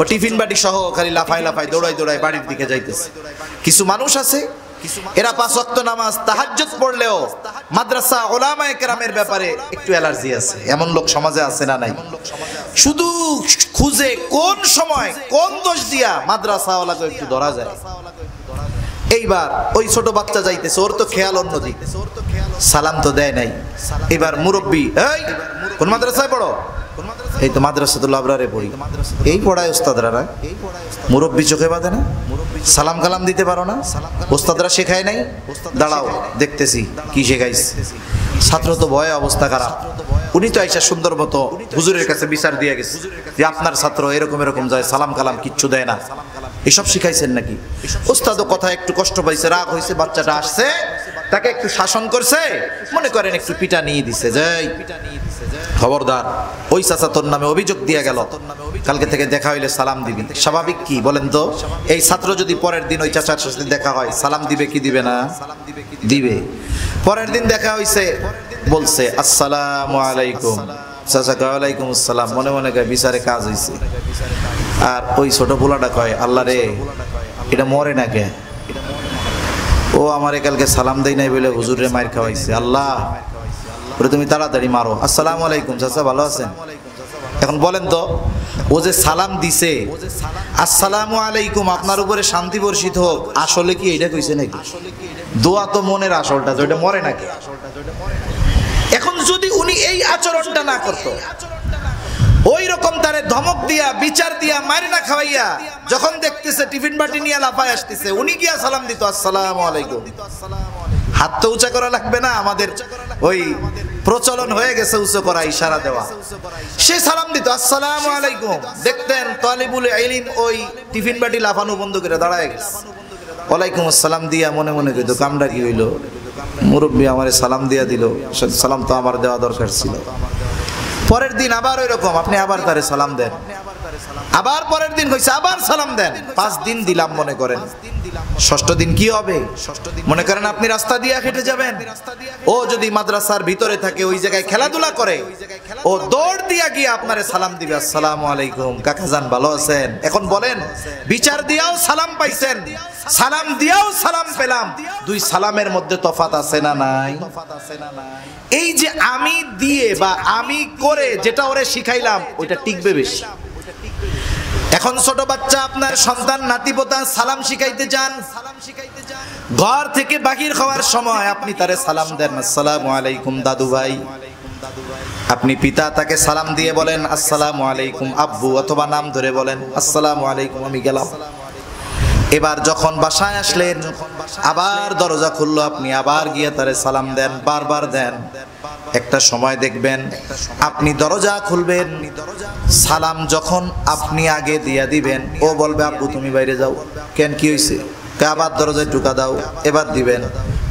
ও টিফিন বাটি সহ খালি লাফায় লাফায় দৌড়ায় বাড়ির দিকে যাইতেছে। কিছু মানুষ আছে এরা 5 ওয়াক্ত নামাজ তাহাজ্জুদ পড়লেও মাদ্রাসা উলামায়ে কেরামের ব্যাপারে একটু অ্যালার্জি আছে। এমন লোক সমাজে আছে না নাই? শুধু খুঁজে কোন সময় কোন দোষ দিয়া মাদ্রাসাওয়ালাকে একটু ধরা যায়। এইবার ওই ছোট বাচ্চা যাইতেছে, ওর তো খেয়াল অন্যদিকে, সালাম তো দেয় নাই। এবার মুরব্বী, এই কোন মাদ্রাসায় পড়ো? এই তো মাদ্রাসাতুল আবরারে পড়ি। এই পড়ায় ওস্তাদরা না? মুরব্বী চোখে বাঁধে না? সালাম কালাম দিতে পারো না? ওস্তাদরা শেখায় নাই? দাঁড়াও দেখতেছি কি শেখাইছে। ছাত্র তো ভয়ে অবস্থা খারাপ। উনি তো আইসা সুন্দর মতো হুজুরের কাছে বিচার দিয়ে গেছে যে আপনার ছাত্র এরকম এরকম যায়, সালাম কালাম কিচ্ছু দেয় না। এসব শিখাইছেন নাকি? ওস্তাদও কথা একটু কষ্ট পাইছে, রাগ হয়েছে, বাচ্চাটা আসছে, তাকে একটু শাসন করছে, মনে করেন একটু পিটা নিয়ে দিছে, যে খবরদার ওই চাচা তোর নামে অভিযোগ দিয়ে গেল, কালকে থেকে দেখা হইলে সালাম দিবি। স্বাভাবিক কি বলেন তো? এই ছাত্র যদি পরের দিন ওই চাচার সাথে দেখা হয়, সালাম দিবে কি দিবে না? দিবে। পরের দিন দেখা হইছে, বলছে আসসালামু আলাইকুম। চাচা কয় ওয়ালাইকুম আসসালাম। মনে মনে কয় বিচারে কাজ হইছে। আর ওই ছোট পোলাটা কয় আল্লাহ রে, এটা মরে না কে? ও আমারে কালকে সালাম দেই নাই বলে হুজুরে মাইর খাওয়াইছে। আল্লাহ ওরে তুমি তাড়াতাড়ি মারো। আসসালামু আলাইকুম চাচা, ভালো আছেন? এখন বলেন তো, ও যে সালাম দিছে, আসসালামু আলাইকুম আপনার উপরে শান্তি বর্ষিত হোক, আসলে কি এটা কইছে নাকি? দোয়া তো মনের আসলটা, তো এটা মরে নাকি? এখন যদি উনি এই আচরণটা না করতো, ওই রকম তারে ধমক দিয়া বিচার দিয়া মারি না খাওয়াইয়া, যখন দেখতেছে টিফিন বাটি নিয়ে লাফায় আসতেছে, উনি গিয়া সালাম দিত আসসালামু আলাইকুম। হাত তো উঁচা করা লাগবে না, আমাদের ওই প্রচলন হয়ে গেছে উঁচু করা, ইশারা দেওয়া। সে সালাম দিত আসসালামু আলাইকুম। দেখতেন তালিবুল ইলম ওই টিফিন বাটি লাফানো বন্ধ করে দাঁড়ায় গেছে, ওয়ালাইকুম আসসালাম দিয়া মনে মনে কইতো কামটা কি হইল, মুরব্বী আমারে সালাম দিয়া দিল, সালাম তো আমার দেওয়া দরকার ছিল। পরের দিন আবার ওই রকম, আপনি আবার তারে সালাম দেন, আবার পরের দিন কইছে আবার সালাম দেন। 5 দিন দিলাম মনে করেন, 6ষ্ঠ দিন কি হবে? মনে করেন আপনি রাস্তা দিয়ে হেঁটে যাবেন, ও যদি মাদ্রাসার ভিতরে থাকে, ওই জায়গায় খেলাধুলা করে, ও দৌড় দিয়া গিয়ে আপনারে সালাম দিবে, আসসালামু আলাইকুম কাকা জান ভালো আছেন? এখন বলেন, বিচার দিয়াও সালাম পাইছেন, সালাম দিয়াও সালাম পেলাম, 2 সালামের মধ্যে তফাৎ আছে না নাই? এই যে আমি দিয়ে বা আমি করে যেটা ওরে শিখাইলাম, ওইটা টিকবে বেশি। এখন ছোট বাচ্চা আপনার সন্তান নাতিপোতা সালাম শিখাইতে যান, ঘর থেকে বাহির হওয়ার সময় আপনি তারে সালাম দেন, আসসালামু আলাইকুম দাদু ভাই। আপনি পিতা, তাকে সালাম দিয়ে বলেন আসসালামু আলাইকুম আব্বু, অথবা নাম ধরে বলেন আসসালামু আলাইকুম আমি গেলাম। এবার যখন বাসায় আসলেন, আবার দরজা খুললো, আপনি আবার গিয়ে তারে সালাম দেন, বারবার দেন। একটা সময় দেখবেন আপনি দরজা খুলবেন, সালাম যখন আপনি আগে দিয়া দিবেন, ও বলবে আব্বু তুমি বাইরে যাও। কেন কি হয়েছে? আবার দরজায় ঢুকা দাও, এবার দিবেন,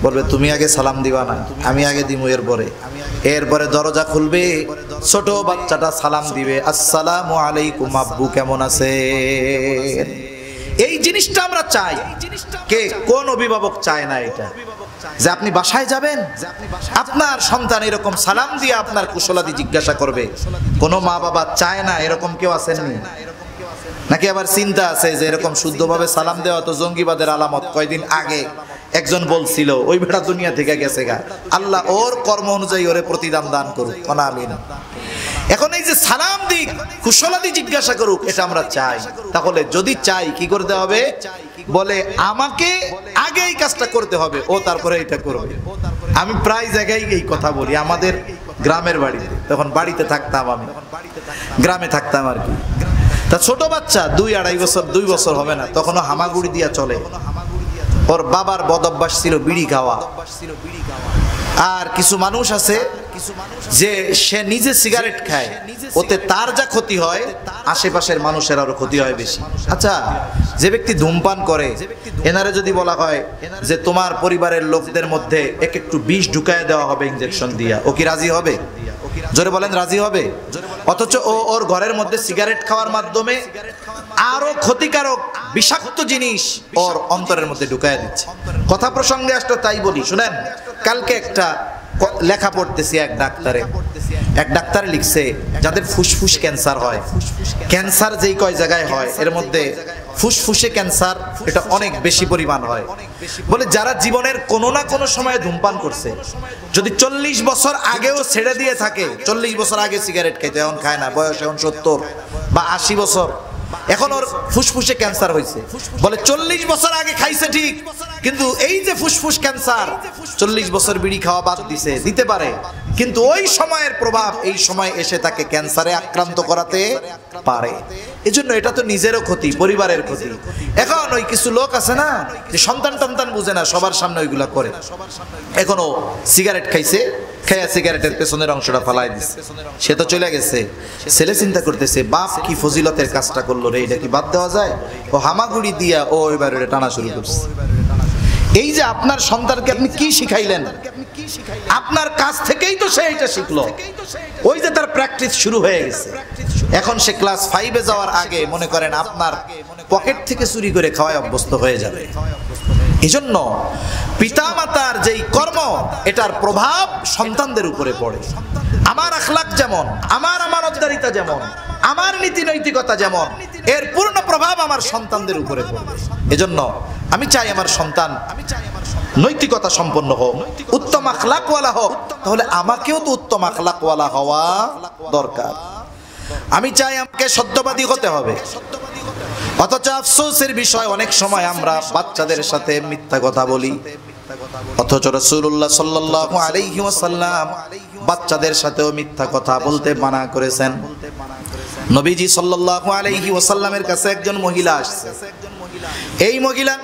বলবে তুমি আগে সালাম দিবা না, আমি আগে দিব। এরপরে দরজা খুলবে, ছোট বাচ্চাটা সালাম দিবে, আসসালামু আলাইকুম আব্বু কেমন আছেন? এই জিনিসটা আমরা চাই। কে কোন অভিভাবক চায় না এটা, যে আপনি বাসায় যাবেন, আপনার সন্তান এরকম সালাম দিয়ে আপনার কুশলাদি জিজ্ঞাসা করবে? কোন মা বাবা চায় না। এরকম কেউ আসেননি নাকি? আবার চিন্তা আছে যে এরকম শুদ্ধভাবে সালাম দেওয়া তো জঙ্গিবাদের আলামত। কয়দিন আগে একজন বলছিল ওই বেটা দুনিয়া থেকে গেছে গা, আল্লাহ ওর কর্ম অনুযায়ী ওরে প্রতিদান দান করুক, আমিন। এখন এই যে সালাম দিক, কুশলাদি জিজ্ঞাসা করুক, এটা আমরা চাই। তাহলে যদি চাই কি করতে হবে? বলে আমাকে আগে এই কাজটা করতে হবে, ও তারপরে এটা করবে। আমি প্রায় জায়গায় এই কথা বলি, আমাদের গ্রামের বাড়িতে, তখন বাড়িতে থাকতাম, আমি গ্রামে থাকতাম আর কি। তা ছোট বাচ্চা 2-2.5 বছর, 2 বছর হবে না, তখনও হামাগুড়ি দিয়া চলে। ওর বাবার বদ অভ্যাস ছিল বিড়ি খাওয়া। আর কিছু মানুষ আছে যে সে নিজে সিগারেট খায়, ওতে তার যা ক্ষতি হয় আশেপাশের মানুষের আরো ক্ষতি হয় বেশি। আচ্ছা, যে ব্যক্তি ধূমপান করে এনারে যদি বলা হয় যে তোমার পরিবারের লোকদের মধ্যে একটু বিষ ঢুকায় দেওয়া হবে ইনজেকশন দিয়া, ও কি রাজি হবে? জোরে বলেন, রাজি হবে? অথচ ও ওর ঘরের মধ্যে সিগারেট খাওয়ার মাধ্যমে আরো ক্ষতিকারক বিষাক্ত জিনিস ওর অন্তরের মধ্যে ঢুকায় দিচ্ছে। কথা প্রসঙ্গে আসতো তাই বলি, শুনেন। কালকে একটা লেখা পড়তেছি, এক ডাক্তারে লিখছে যাদের ফুসফুস ক্যান্সার হয়, ক্যান্সার যেই কয় জায়গায় হয় এর মধ্যে ফুসফুসে ক্যান্সার এটা অনেক বেশি পরিমাণ হয়। বলে যারা জীবনের কোনো না কোনো সময় ধূমপান করছে, যদি 40 বছর আগেও ছেড়ে দিয়ে থাকে, 40 বছর আগে সিগারেট খাইতো, এখন খায় না, বয়স এখন 70 বা 80 বছর, এখন ওর ফুসফুসে ক্যান্সার হয়েছে। বলে 40 বছর আগে খাইছে ঠিক, কিন্তু এই যে ফুসফুস ক্যান্সার 40 বছর বিড়ি খাওয়া বাদ দিতে পারে, কিন্তু ওই সময়ের প্রভাব এই সময় এসে তাকে ক্যান্সারে আক্রান্ত করাতে পারে। এজন্য এটা তো নিজেরও ক্ষতি, পরিবারের ক্ষতি। এখন ওই কিছু লোক আছে না যে সন্তান বুঝে না, সবার সামনে ওইগুলা করে। এখনো সিগারেট খাইছে, খাইয়া সিগারেটের পেছনের অংশটা ফালাই দিছে, সে তো চলে গেছে। ছেলে চিন্তা করতেছে বাপ কি ফজিলতের কাজটা করলো রে, এটা কি বাদ দেওয়া যায়? ও হামাগুড়ি দিয়া ও এবার এটা টানা শুরু করছে। এই যে আপনার সন্তানকে আপনি কি শিখাইলেন, আপনার কাছ থেকেই তো সে এটা শিখলো। ওই যে তার প্র্যাকটিস শুরু হয়ে গেছে। এখন সে ক্লাস 5-এ যাওয়ার আগে মনে করেন আপনার পকেট থেকে চুরি করে খাওয়ায় অভ্যস্ত হয়ে যাবে। এজন্য পিতামাতার যেই কর্ম, এটার প্রভাব সন্তানদের উপরে পড়ে। আমার আখলাক যেমন, আমার আমানতদারিতা যেমন, আমার নীতি নৈতিকতা যেমন, এর পূর্ণ প্রভাব আমার সন্তানদের উপরে পড়বে। এজন্য আমি চাই আমার সন্তান নৈতিকতা সম্পন্ন হোক, উত্তম আখলাকওয়ালা হোক। তাহলে আমাকেও তো উত্তম আখলাকওয়ালা হওয়া দরকার। আমি চাই আমাকে সত্যবাদী হতে হবে। অথচ আফসোসের বিষয়, অনেক সময় আমরা বাচ্চাদের সাথে মিথ্যা কথা বলি। অথচ রাসূলুল্লাহ সাল্লাল্লাহু আলাইহি ওয়াসাল্লাম বাচ্চাদের সাথেও মিথ্যা কথা বলতে মানা করেছেন। নবীজি সাল্লাল্লাহু আলাইহি ওয়াসাল্লামের কাছে একজন মহিলা আসছে। এই মহিলা,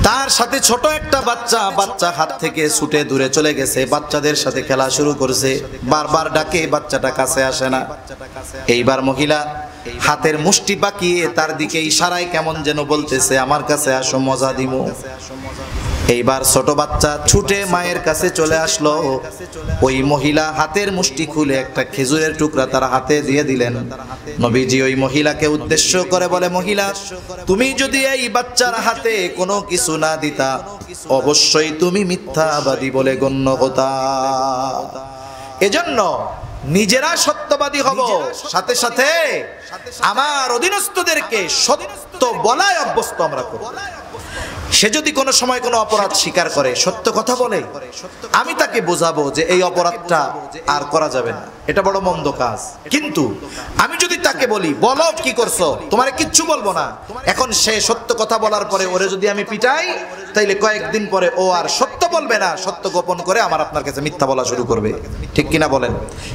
তার সাথে ছোট একটা বাচ্চা হাত থেকে ছুটে দূরে চলে গেছে, বাচ্চাদের সাথে খেলা শুরু করেছে, বারবার ডাকে, বাচ্চাটা কাছে আসে না। এইবার মহিলা হাতের মুষ্টি বাঁকিয়ে তার দিকে ইশারায় কেমন যেন বলতেছে, আমার কাছে আসো, মজা দিমু। এইবার ছোট বাচ্চা ছুটে মায়ের কাছে চলে আসলো। ওই মহিলা হাতের মুষ্টি খুলে একটা খেজুরের টুকরা তার হাতে দিয়ে দিলেন। নবীজি ওই মহিলাকে উদ্দেশ্য করে বলে, মহিলা, তুমি যদি এই বাচ্চার হাতে কোনো কিছু না দিতা, অবশ্যই তুমি মিথ্যাবাদী বলে গণ্য হতা। এজন্য নিজেরা সত্যবাদী হব, সাথে সাথে আমার অধীনস্থদেরকে সত্য বলায় অভ্যস্ত আমরা করব। সে যদি কোনো সময় কোনো অপরাধ স্বীকার করে, সত্য কথা বলে, আমি তাকে বোঝাবো যে এই অপরাধটা আর করা যাবে না, এটা বড় মন্দ কাজ। কিন্তু আমি যদি তাকে বলি, বলো কি করছো, তোমারে কিচ্ছু বলবো না, এখন সে সত্য কথা বলার পরে ওরে যদি আমি পিটাই, তাইলে কয়েকদিন পরে ও আর সত্য বলবে না, সত্য গোপন করে আমার আপনার কাছে মিথ্যা বলা শুরু করবে। ঠিক কিনা বলেন?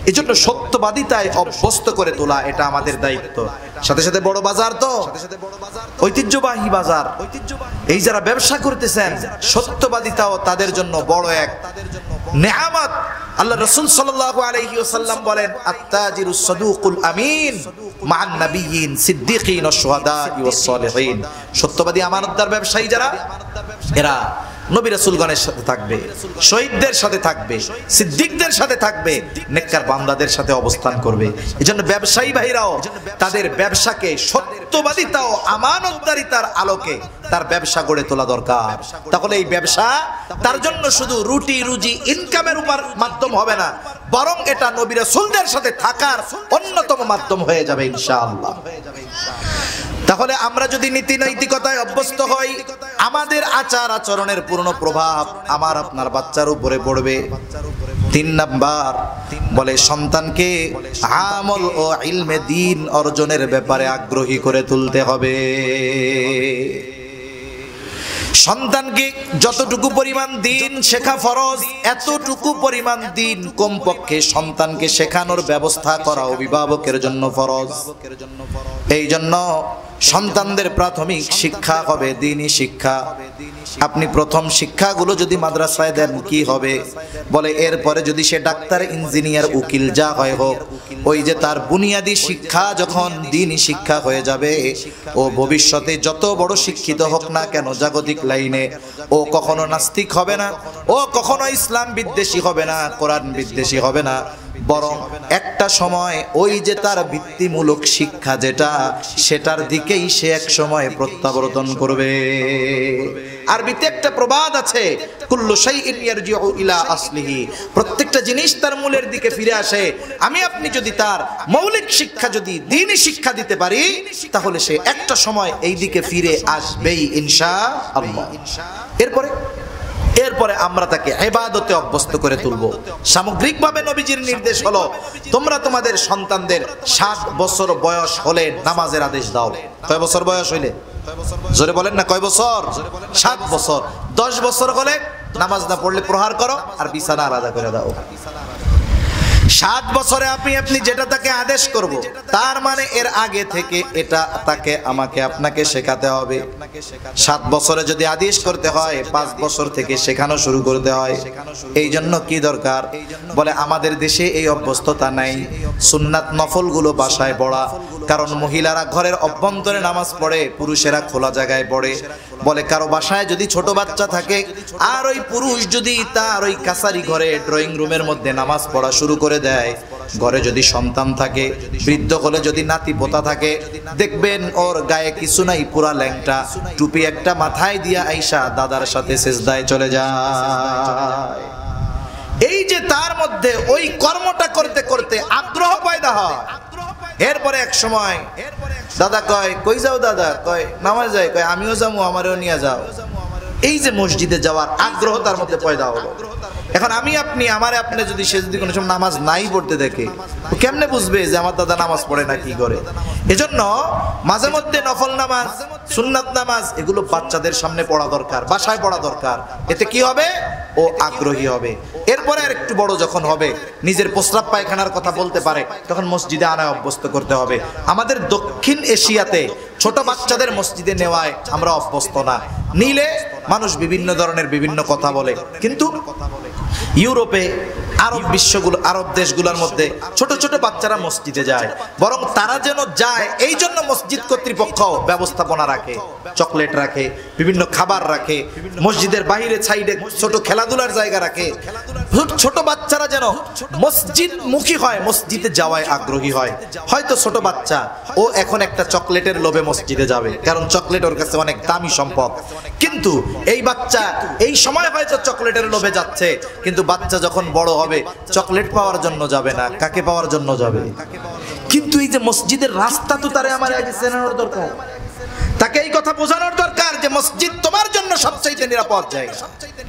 এই জন্য সত্যবাদিতায় অভ্যস্ত করে তোলা এটা আমাদের দায়িত্ব। সাথে সাথে বড় বাজার তো ঐতিহ্যবাহী বাজার, এই যারা ব্যবসা করতেছেন, সত্যবাদিতাও তাদের জন্য বড় এক নেয়ামত। আল্লাহ রাসূল সাল্লাল্লাহু আলাইহি ওয়াসাল্লাম বলেন, আত-তাজিরুস সাদুকুল আমিন মা'আন নাবিয়্যিন সিদ্দিকিন ওয়াশ শুহাদা'i ওয়াস সালিহিন। সত্যবাদী আমানতদার ব্যবসায়ী যারা, এরা নবী রাসূলগণের সাথে থাকবে, শহীদদের সাথে থাকবে, সিদ্দিকদের সাথে থাকবে, নেককার বান্দাদের সাথে অবস্থান করবে। এজন্য ব্যবসায়ী ভাইরাও তাদের ব্যবসাকে সত্যবাদিতা ও আমানতদারিতার আলোকে তার ব্যবসা গড়ে তোলা দরকার। তাহলে এই ব্যবসা তার জন্য শুধু রুটি রুজি ইনকামের উপর মাধ্যম হবে না, বরং এটা নবী রাসূলদের সাথে থাকার অন্যতম মাধ্যম হয়ে যাবে ইনশাআল্লাহ। তাহলে আমরা যদি নীতি নৈতিকতায় অভ্যস্ত হই, আমাদের আচার আচরণের পূর্ণ প্রভাব আমার আপনার বাচ্চার উপরে পড়বে। 3 নাম্বার বলে, সন্তানকে আমল ও ইলমে দ্বীন অর্জনের ব্যাপারে আগ্রহী করে তুলতে হবে। সন্তানকে যতটুকু পরিমাণ দিন শেখা ফরজ, এতটুকু পরিমাণ দিন কমপক্ষে সন্তানকে শেখানোর ব্যবস্থা করা অভিভাবকের জন্য ফরজ। এই জন্য সন্তানদের প্রাথমিক শিক্ষা হবে দ্বীনি শিক্ষা। আপনি প্রথম শিক্ষাগুলো যদি মাদ্রাসায় দেন কি হবে? বলে এরপরে যদি সে ডাক্তার, ইঞ্জিনিয়ার, উকিল যা হয় হোক, ওই যে তার বুনিয়াদী শিক্ষা যখন দ্বীনি শিক্ষা হয়ে যাবে, ও ভবিষ্যতে যত বড় শিক্ষিত হোক না কেন জাগতিক লাইনে, ও কখনো নাস্তিক হবে না, ও কখনো ইসলাম বিদ্বেষী হবে না, কোরআন বিদ্বেষী হবে না, বরং একটা সময় ওই যে তার ভিত্তিমূলক শিক্ষা যেটা, সেটার দিকেই সে এক সময় প্রত্যাবর্তন করবে। আরবিতে একটা প্রবাদ আছে, কুল্লু শাইইন ইয়ারজিউ ইলা আসলিহি, প্রত্যেকটা জিনিস তার মূলের দিকে ফিরে আসে। আমি আপনি যদি তার মৌলিক শিক্ষা যদি দ্বীনি শিক্ষা দিতে পারি, তাহলে সে একটা সময় এই দিকে ফিরে আসবেই ইনশাআল্লাহ। এরপরে আমরা তাকে ইবাদতে অভ্যস্ত করে তুলব। সামগ্রিকভাবে নবীজির নির্দেশ হলো, তোমরা তোমাদের সন্তানদের 7 বছর বয়স হলে নামাজের আদেশ দাও। কয় বছর বয়স হইলে? জোরে বলেন না, কয় বছর? 7 বছর। 10 বছর হলে নামাজ না পড়লে প্রহার করো আর বিছানা আলাদা করে দাও। 7 বছরে আপনি যেটা তাকে আদেশ করব, তার মানে এর আগে থেকে এটা তাকে আমাকে আপনাকে শেখাতে হবে। 7 বছরে যদি আদেশ করতে হয়, 5 বছর থেকে শেখানো শুরু করতে হয়। এই জন্য কি দরকার? বলে আমাদের দেশে এই অভ্যস্ততা নাই, সুন্নাত নফলগুলো বাসায় পড়া। কারণ মহিলারা ঘরের অভ্যন্তরে নামাজ পড়ে, পুরুষেরা খোলা জায়গায় পড়ে। বলে কারো বাসায় যদি ছোট বাচ্চা থাকে, আর ওই পুরুষ যদি তার ওই কাছারি ঘরে ড্রয়িং রুমের মধ্যে নামাজ পড়া শুরু করে দেয়, ঘরে যদি সন্তান থাকে, বৃদ্ধ হলে যদি নাতি পোতা থাকে, দেখবেন ওর গায়ে কিছু নাই, পুরা ল্যাংটা, টুপি একটা মাথায় দিয়া আইসা দাদার সাথে সেজদায় চলে যায়। এই যে তার মধ্যে ওই কর্মটা করতে করতে আগ্রহ পয়দা হয়। এরপরে এক সময় দাদা কয়, কই যাও দাদা? কয় নামাজ যাই। কয় আমিও যাবো, আমারও নিয়ে যাও। এই যে মসজিদে যাওয়ার আগ্রহ তার মধ্যে পয়দা হলো। এখন আমি আপনি যদি সে যদি কোনো সময় নামাজ নাই পড়তে দেখে, কেমনে বুঝবে যে আমার দাদা নামাজ পড়ে না কি করে? এজন্য মাঝে মধ্যে নফল নামাজ, সুন্নাত নামাজ এগুলো বাচ্চাদের সামনে পড়া দরকার, বাসায় পড়া দরকার। এতে কি হবে? ও আগ্রহী হবে। এরপরে আর একটু বড় যখন হবে, নিজের প্রস্রাব পায়খানার কথা বলতে পারে, তখন মসজিদে আনায় অভ্যস্ত করতে হবে। আমাদের দক্ষিণ এশিয়াতে ছোট বাচ্চাদের মসজিদে নেওয়ায় আমরা অভ্যস্ত না। নিলে মানুষ বিভিন্ন ধরনের বিভিন্ন কথা বলে, কিন্তু ইউরোপে, আরব দেশগুলোর মধ্যে ছোট ছোট বাচ্চারা মসজিদে যায়। বরং তারা যেন যায় এই জন্য মসজিদ কর্তৃপক্ষ ব্যবস্থাপনা রাখে, চকলেট রাখে, বিভিন্ন খাবার রাখে, মসজিদের বাইরে সাইডে ছোট খেলাধুলার জায়গা রাখে। ছোট বাচ্চারা যেন মসজিদ মুখী হয়, মসজিদে যাওয়ায় আগ্রহী হয়। হয়তো ছোট বাচ্চা ও এখন একটা চকলেটের লোভে মসজিদে যাবে, কারণ চকলেট ওর কাছে অনেক দামি সম্পদ। কিন্তু এই বাচ্চা এই সময় হয়তো চকলেটের লোভে যাচ্ছে, কিন্তু বাচ্চা যখন বড় হবে চকলেট পাওয়ার জন্য যাবে না, কাকে পাওয়ার জন্য যাবে? কিন্তু এই যে মসজিদের রাস্তা তো তারে আমার আগে চেনানোর দরকার, তাকে এই কথা বোঝানোর দরকার যে মসজিদ তোমার জন্য সবচাইতে নিরাপদ জায়গা।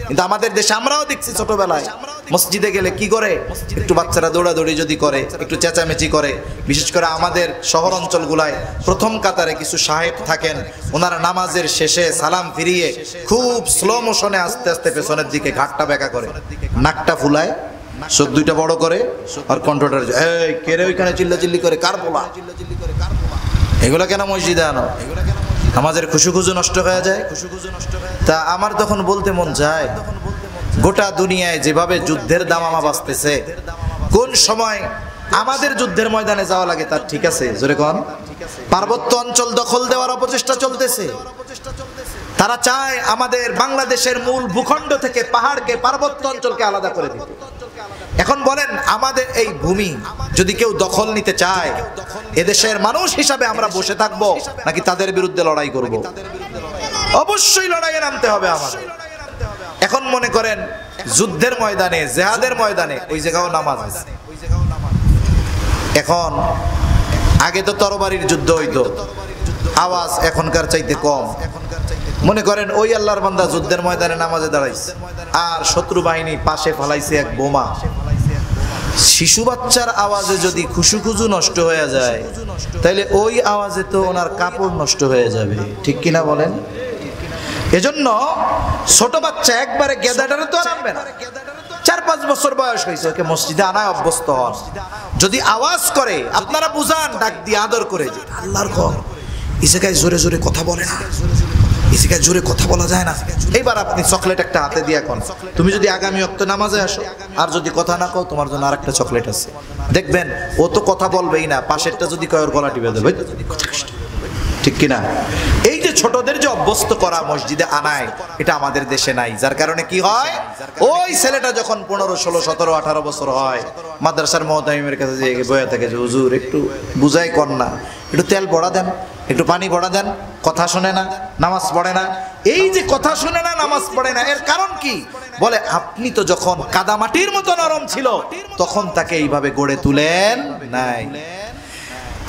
কিন্তু আমাদের দেশে আমরাও দেখছি ছোটবেলায় মসজিদে গেলে কি করে, একটু বাচ্চারা দৌড়াদৌড়ি যদি করে, একটু চেঁচামেচি করে। বিশেষ করে আমাদের শহর অঞ্চলগুলায় প্রথম কাতারে কিছু সাহেব থাকেন, ওনারা নামাজের শেষে সালাম ফিরিয়ে খুব স্লো মোশনে আস্তে আস্তে পেছনের দিকে ঘাটটা বেঁকা করে, নাকটা ফুলায়, চোখ দুইটা বড় করে, আর কণ্ঠটা এই কেরে ওইখানে চিল্লাচিল্লি করে, কার বলা? এগুলো কেন মসজিদে আনো? আমাদের খুশু নষ্ট হয়ে যায়। তা আমার তখন বলতে মন চায়, গোটা দুনিয়ায় যেভাবে যুদ্ধের দামামা বাজতেছে, কোন সময় আমাদের যুদ্ধের ময়দানে যাওয়া লাগে তার ঠিক আছে? জোরে কোন? পার্বত্য অঞ্চল দখল দেওয়ার অপচেষ্টা চলতেছে। তারা চায় আমাদের বাংলাদেশের মূল ভূখণ্ড থেকে পাহাড়কে, পার্বত্য অঞ্চলকে আলাদা করে দিতে। এখন বলেন, আমাদের এই ভূমি যদি কেউ দখল নিতে চায়, এদেশের মানুষ হিসাবে আমরা বসে থাকবো নাকি তাদের বিরুদ্ধে লড়াই করব? অবশ্যই লড়াইয়ে নামতে হবে আমাদের। এখন মনে করেন যুদ্ধের ময়দানে, জেহাদের ময়দানে ওই জায়গাও নামাজ আছে। এখন আগে তো তরবারির যুদ্ধ হইতো, আওয়াজ এখনকার চাইতে কম। মনে করেন ওই আল্লাহর বান্দা যুদ্ধের ময়দানে নামাজে দাঁড়াইছে, আর শত্রু বাহিনী পাশে ফালাইছে এক বোমা। শিশু বাচ্চার আওয়াজে যদি খুশু নষ্ট হয়ে যায়, তাহলে ওই আওয়াজে তো ওনার কাপড় নষ্ট হয়ে যাবে, ঠিক কিনা বলেন? এজন্য ছোট বাচ্চা একবারে গেদাটারে তো আনবে না। 4-5 বছর বয়স হয়েছে, ওকে মসজিদে আনায় অভ্যস্ত হন। যদি আওয়াজ করে আপনারা বুঝান, ডাক দিয়ে আদর করে, যে আল্লাহর ঘর, এই জায়গায় জোরে জোরে কথা বলে না, এই জায়গায় জোরে কথা বলা যায় না। এইবার আপনি চকলেট একটা হাতে দিয়ে কোন, তুমি যদি আগামী ওয়াক্তে নামাজে আসো আর যদি কথা না কও, তোমার জন্য আরেকটা চকলেট আছে। দেখবেন ও তো কথা বলবেই না, পাশেরটা যদি কয় ওর গলা টিপে দেবে, ঠিক কিনা? এই যে ছোটদের যে অভ্যস্ত করা মসজিদে আনায়, এটা আমাদের দেশে নাই। যার কারণে কি হয়, ওই ছেলেটা যখন 15, 16, 17, 18 বছর হয়, মাদ্রাসার মুহতামিমের কাছে যে বয়া থাকে যে হুজুর একটু বুঝাই কর না, একটু তেল ভরা দেন, একটু পানি ভরা দেন, কথা শুনে না, নামাজ পড়ে না। এই যে কথা শুনে না, নামাজ পড়ে না, এর কারণ কি? বলে আপনি তো যখন কাদামাটির মতো নরম ছিল, তখন তাকে এইভাবে গড়ে তুলেন নাই।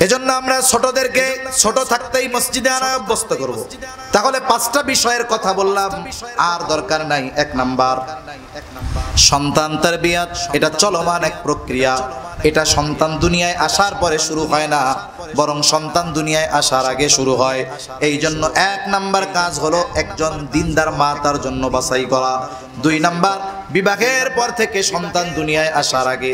এজন্য আমরা ছোটদেরকে ছোট থাকতেই মসজিদে আনা অভ্যস্ত করব। তাহলে 5টা বিষয়ের কথা বললাম, আর দরকার নাই। 1 নাম্বার, সন্তান তারবিয়াত। এটা চলমান এক প্রক্রিয়া। এটা সন্তান দুনিয়ায় আসার পরে শুরু হয় না, বরং সন্তান দুনিয়ায় আসার আগে শুরু হয়। এই জন্য 1 নাম্বার কাজ হলো একজন দিনদার মা তার জন্য বাছাই করা। 2 নাম্বার, বিবাহের পর থেকে সন্তান দুনিয়ায় আসার আগে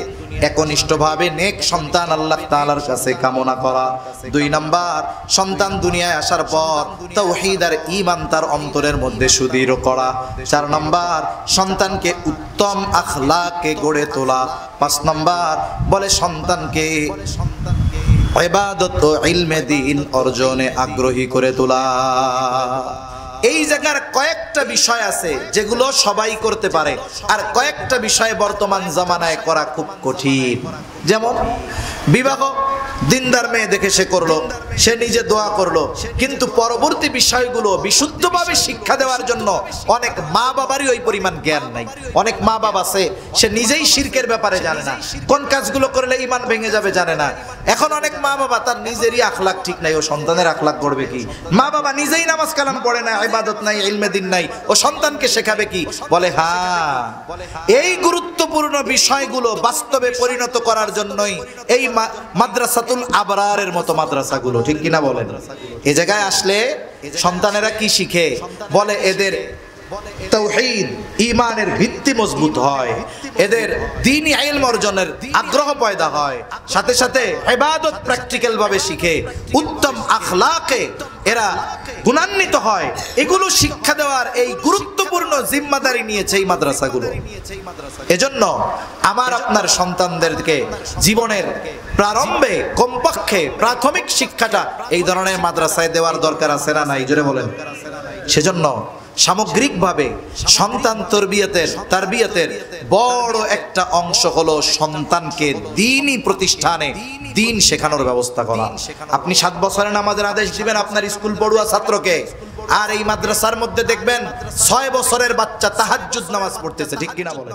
একনিষ্ঠভাবে নেক সন্তান আল্লাহ তাআলার কাছে কামনা করা। 2 নাম্বার, সন্তান দুনিয়ায় আসার পর তাওহীদ আর ঈমান তার অন্তরের মধ্যে সুদৃঢ় করা। 4 নাম্বার, সন্তানকে উত্তম আখলাকে গড়ে তোলা। 5 নাম্বার, বলে সন্তানকে ইবাদত ও ইলমে দ্বীন অর্জনে আগ্রহী করে তোলা। এই জায়গার কয়েকটা বিষয় আছে যেগুলো সবাই করতে পারে, আর কয়েকটা বিষয় বর্তমান জামানায় করা খুব কঠিন। যেমন বিবাহ, দিনদার মেয়ে দেখে সে করলো, সে নিজে দোয়া করলো, কিন্তু পরবর্তী বিষয়গুলো বিশুদ্ধভাবে শিক্ষা দেওয়ার জন্য অনেক মা বাবারই ওই পরিমাণ জ্ঞান নাই। অনেক মা বাবা আছে, সে নিজেই শিরকের ব্যাপারে জানে না, কোন কাজগুলো করলে ঈমান ভেঙে যাবে জানে না। এখন অনেক মা বাবা তার নিজেরই আখলাক ঠিক নাই, ও সন্তানের আখলাক করবে কি? মা বাবা নিজেই নামাজ কালাম পড়ে না, ইবাদত নাই, ইলমে দ্বীন নাই, ও সন্তানকে শেখাবে কি? বলে হ্যাঁ, এই গুরুত্বপূর্ণ বিষয়গুলো বাস্তবে পরিণত করার জন্যই এই মাদ্রাসাতুল আবরারের মতো মাদ্রাসাগুলো, ঠিক কিনা বলেন? এই জায়গায় আসলে সন্তানেরা কি শিখে? বলে এদের তাওহীদ ঈমানের ভিত্তি মজবুত হয়, এদের দ্বীনি ইলম অর্জনের আগ্রহ পয়দা হয়, সাথে সাথে ইবাদত প্র্যাকটিক্যাল ভাবে শিখে, উত্তম আখলাকে এরা গুণান্বিত হয়। এগুলো শিক্ষা দেওয়ার এই গুরুত্বপূর্ণ জিম্মাদারি নিয়েছে এই মাদ্রাসাগুলো। এজন্য আমার আপনার সন্তানদেরকে জীবনের প্রারম্ভে কমপক্ষে প্রাথমিক শিক্ষাটা এই ধরনের মাদ্রাসায় দেওয়ার দরকার আছে না নাই? জোরে বলেন। সেজন্য সামগ্রিকভাবে সন্তান তারবিয়াতের বড় একটা অংশ হলো সন্তানকে দ্বীনি প্রতিষ্ঠানে দ্বীন শেখানোর ব্যবস্থা করা। আপনি 7 বছরের নামাজের আদেশ দিবেন আপনার স্কুল পড়ুয়া ছাত্রকে, আর এই মাদ্রাসার মধ্যে দেখবেন 6 বছরের বাচ্চা তাহাজ্জুদ নামাজ পড়তেছে, ঠিক কিনা বলেন?